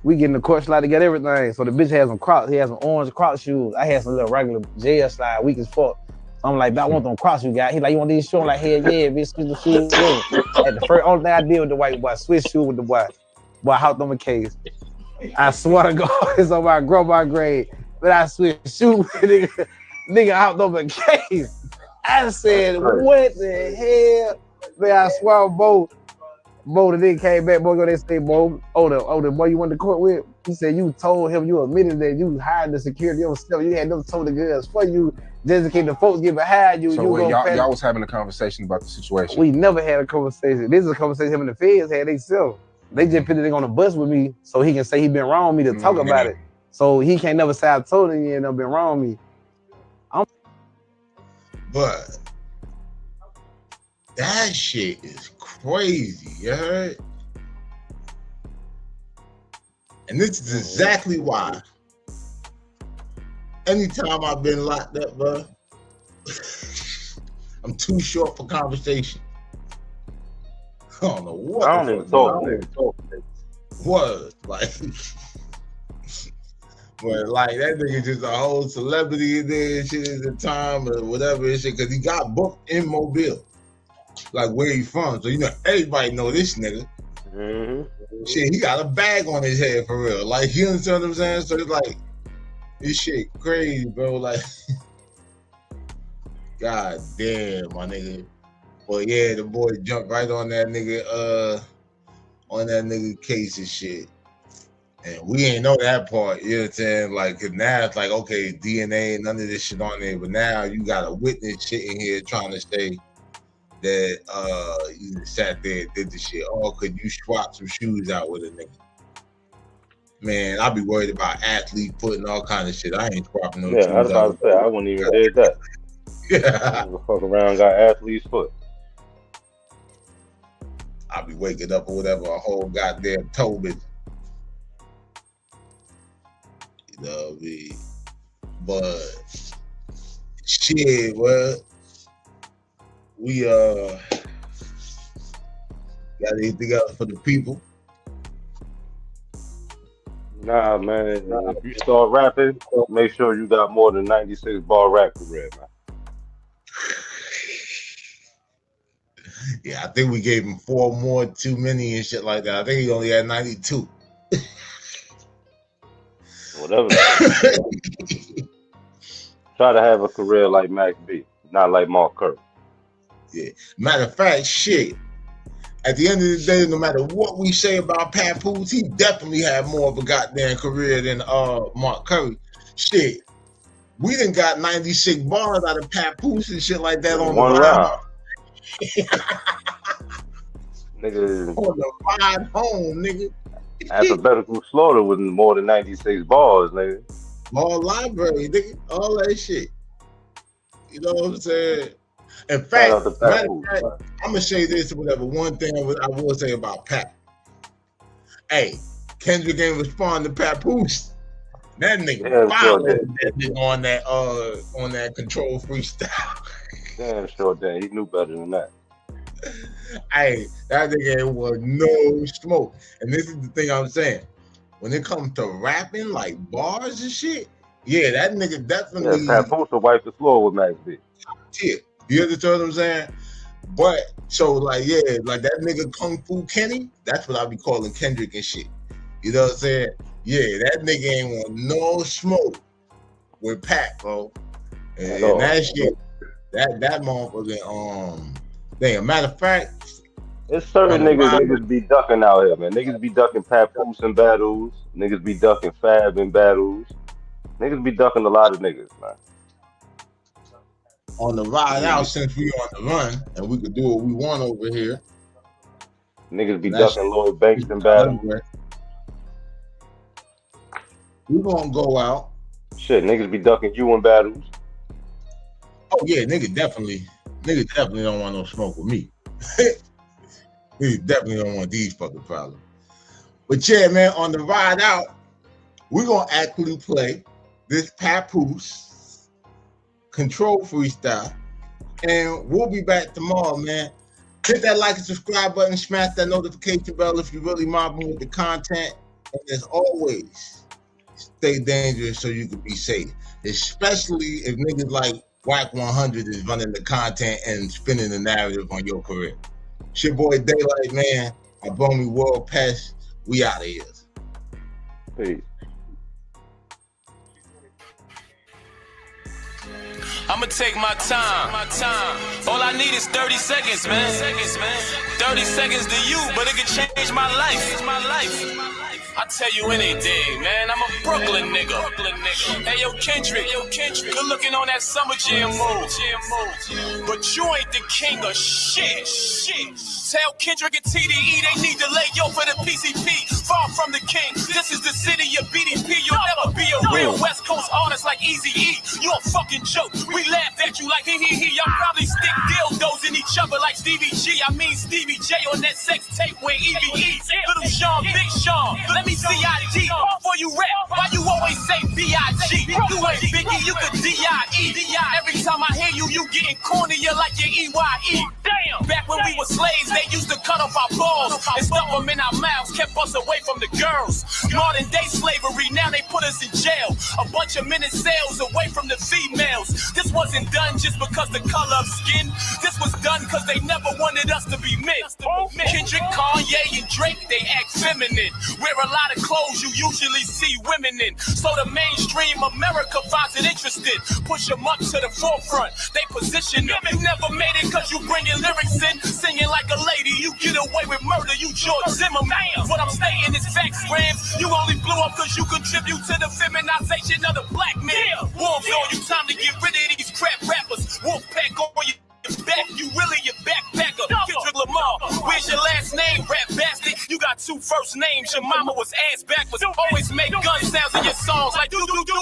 We get in the court slide to get everything. So the bitch has some Crocs. He has some orange Crocs shoes. I had some little regular jail slide, weak as fuck. I'm like, I want them Crocs you got. He like, you want these shoes? I'm like, hell yeah, bitch, switch the shoes with me. At the only thing I did with the white boy, switch shoe with the boy. Boy, I hopped on my case. I swear to God, it's on my grandma grade. But I switched shoes, nigga hopped on my case. I said, what the hell? Man, I swear, Bo the nigga came back, Bo, go there say, Bo, the boy you went to court with, he said you told him, you admitted that you hired the security yourself. You had them told the girls for you, just in case the folks get behind you. So y'all was having a conversation about the situation? We never had a conversation. This is a conversation him and the feds had themselves. They just put it on the bus with me so he can say he been wrong with me to talk about it. So he can't never say I told him he ain't never been wrong with me. But that shit is crazy, you heard? And this is exactly why anytime I've been locked up, bro, I'm too short for conversation. I don't know what. I don't even talk. What? Like, but like that nigga just a whole celebrity in there and shit at the time or whatever and shit, because he got booked in Mobile. Like where he from. So you know everybody know this nigga. Shit, he got a bag on his head for real. Like, you understand what I'm saying? So it's like this shit crazy, bro. Like, god damn, my nigga. Well, yeah, the boy jumped right on that nigga, case and shit. And we ain't know that part, you know what I'm saying? Like, cause now it's like, okay, DNA, none of this shit on there, but now you got a witness shit in here trying to say that you sat there and did the shit. Oh, could you swap some shoes out with a nigga? Man, I'll be worried about athletes putting all kind of shit. I ain't swapping no shoes out. I was about to say, I wouldn't even did that. Yeah. Fuck around, got athlete's foot. I'll be waking up or whatever, a whole goddamn toe bitch. You know what I mean? But shit, well, we got anything else for the people? Nah, man. If you start rapping, make sure you got more than 96 bar rap career, man. Yeah, I think we gave him 4 more too many and shit like that. I think he only had 92. Whatever. Try to have a career like Max B, not like Mark Curry. Yeah. Matter of fact, shit. At the end of the day, no matter what we say about Papoose, he definitely had more of a goddamn career than Mark Curry. Shit. We done got 96 bars out of Papoose and shit like that on one the round. Nigga, on the ride home, nigga. Alphabetical Slaughter with more than 96 bars, nigga. All library, nigga. All that shit. You know what I'm saying? In fact, matter of fact, I'm gonna say this or whatever. One thing I will say about Pat. Hey, Kendrick ain't respond to Papoose. That nigga followed that nigga on that control freestyle. Damn sure did. He knew better than that. Hey, that nigga was no smoke. And this is the thing I'm saying. When it comes to rapping, like bars and shit, yeah, that nigga definitely. Yeah, Papoose will wipe the floor with Max B. Yeah, you understand what I'm saying? But so like, yeah, like that nigga Kung Fu Kenny, that's what I be calling Kendrick and shit. You know what I'm saying? Yeah, that nigga ain't want no smoke with Pat, bro. And that shit, that motherfucking thing. Matter of fact, there's certain niggas be ducking out here, man. Niggas be ducking Papoose in battles. Niggas be ducking Fab in battles. Niggas be ducking a lot of niggas, man. On the ride out, since we on the run and we could do what we want over here. Niggas be ducking Lloyd Banks in battles. We gonna go out. Shit, niggas be ducking you in battles. Oh yeah, nigga definitely don't want no smoke with me. Nigga definitely don't want these fucking problems. But yeah, man, on the ride out, we're gonna actually play this Papoose control freestyle, and we'll be back tomorrow, man. Hit that like and subscribe button, smash that notification bell if you're really mobbing with the content, and as always, stay dangerous so you can be safe, especially if niggas like WACK 100 is running the content and spinning the narrative on your career. It's your boy Daylight, man. I brought me World Pest. We out of here. Peace. I'ma take my time. All I need is 30 seconds, man. 30 seconds to you, but it can change my life. I tell you anything, man. I'm a Brooklyn nigga. Hey, yo, Kendrick. Good looking on that summer jam move. But you ain't the king of shit. Tell Kendrick and TDE they need to lay yo for the PCP. Far from the king. This is the city of BDP. You'll never be a real West Coast artist like Eazy-E. You a fucking joke. We laughed at you like he. Y'all probably stick dildos in each other like Stevie G. I mean Stevie J on that sex tape with EVE. Little Sean, Big Sean. Let me see ID before you rap. Why you always say B.I.G.? You ain't Biggie, you could D.I.E. Every time I hear you, you getting cornier like your E.Y.E. Damn. Back when we were slaves, they used to cut off our balls and stuff them in our mouths, kept us away from the girls. Modern day slavery, now they put us in jail. A bunch of minute sales away from the females. This wasn't done just because the color of skin. This was done because they never wanted us to be mixed. Kendrick, Kanye, and Drake, they act feminine. Wear a lot of clothes you usually see women in. So the mainstream America finds it interesting. Push them up to the forefront. They position them. You never made it because you bringing lyrics in. Singing like a lady, you get away with murder. You George Zimmerman. What I'm stating is facts, Rams. You only blew up because you contribute to the feminization of the black man. Wolves on you, time to get rid of these crap rappers. Wolfpack on you. Back, you really your backpacker. Kendrick Lamar, where's your last name, rap bastard? You got 2 first names, your mama was ass backwards. Always make gun sounds in your songs like do.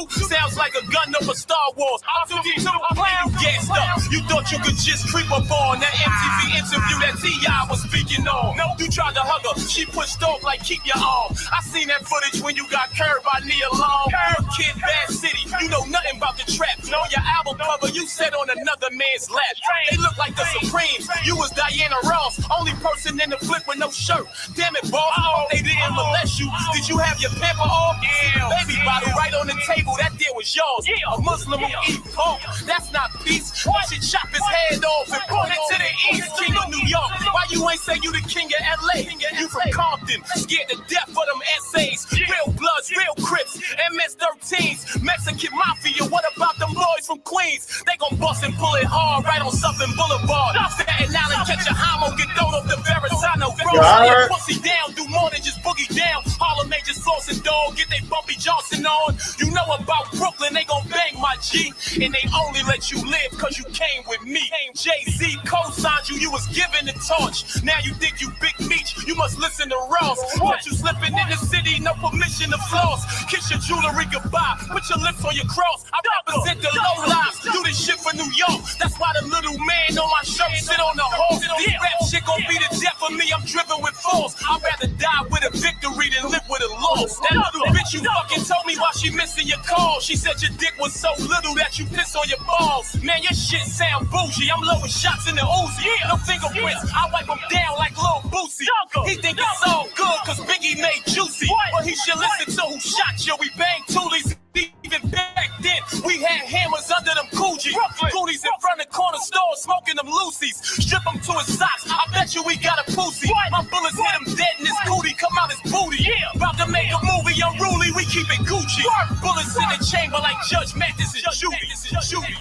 Sounds like a gun up a Star Wars. R2D2, you gassed up. You thought thought you could just creep up on that MTV interview that T.I. was speaking on. No, you tried to hug her, she pushed off like keep your arm. I seen that footage when you got curved by Nia Long. Curve Kid, Bad City, you know nothing about the trap. On your album cover, you sat on another man's lap. They look like the Supremes, you was Diana Ross. Only person in the flip with no shirt. Damn it, boss, they didn't molest you. Did you have your pamper off? Yeah. Baby bottle right on the table, that deal was yours. Yeah. A Muslim who eat pork, that's not peace. You should chop his head off and point it to the east. King of New York, why you ain't say you the king of LA? You from Compton, scared to death for them essays. Real Bloods, real Crips, MS-13s, Mexican Mafia. What about them boys from Queens? They gon' bust and pull it hard right on Southern Boulevard. Staten Island, catch a homo, get thrown off the Verrazano. Get pussy down, do more than just boogie down. Harlem majors, sauce and dog, get they Bumpy Johnson on. You know about Brooklyn, they gon' bang my G. And they only let you live cause you came with me. Jay-Z co-signed you, you was given the torch. Now you think you Big Meech, you must listen to Ross. What you slipping in the city, no permission to floss. Kiss your jewelry goodbye, put your lips on your cross. I represent the low lives, do this shit for New York. That's why the little man on my shirt sit on the horse. This rap shit gon' be the death of me, I'm driven with force. I'd rather die with a victory than live with a loss. That little bitch you fucking told me why she missing your call. She said your dick was so little that you piss on your balls. Man, your shit sound bougie, I'm loading shots in the Uzi. No fingerprints, I wipe them down like Lil Boosie. He think it's all good cause Biggie made Juicy. But he should listen to who shot you. We banged toolies. Even back then, we had hammers under them Coogee. Goonies in front of corner stores smoking them Lucy's. Strip him to his socks, I bet you we got a pussy. My bullets hit him dead and his cootie come out his booty. About to make a movie unruly, we keep it Gucci. Bullets in the chamber like Judge Mathis and Judy.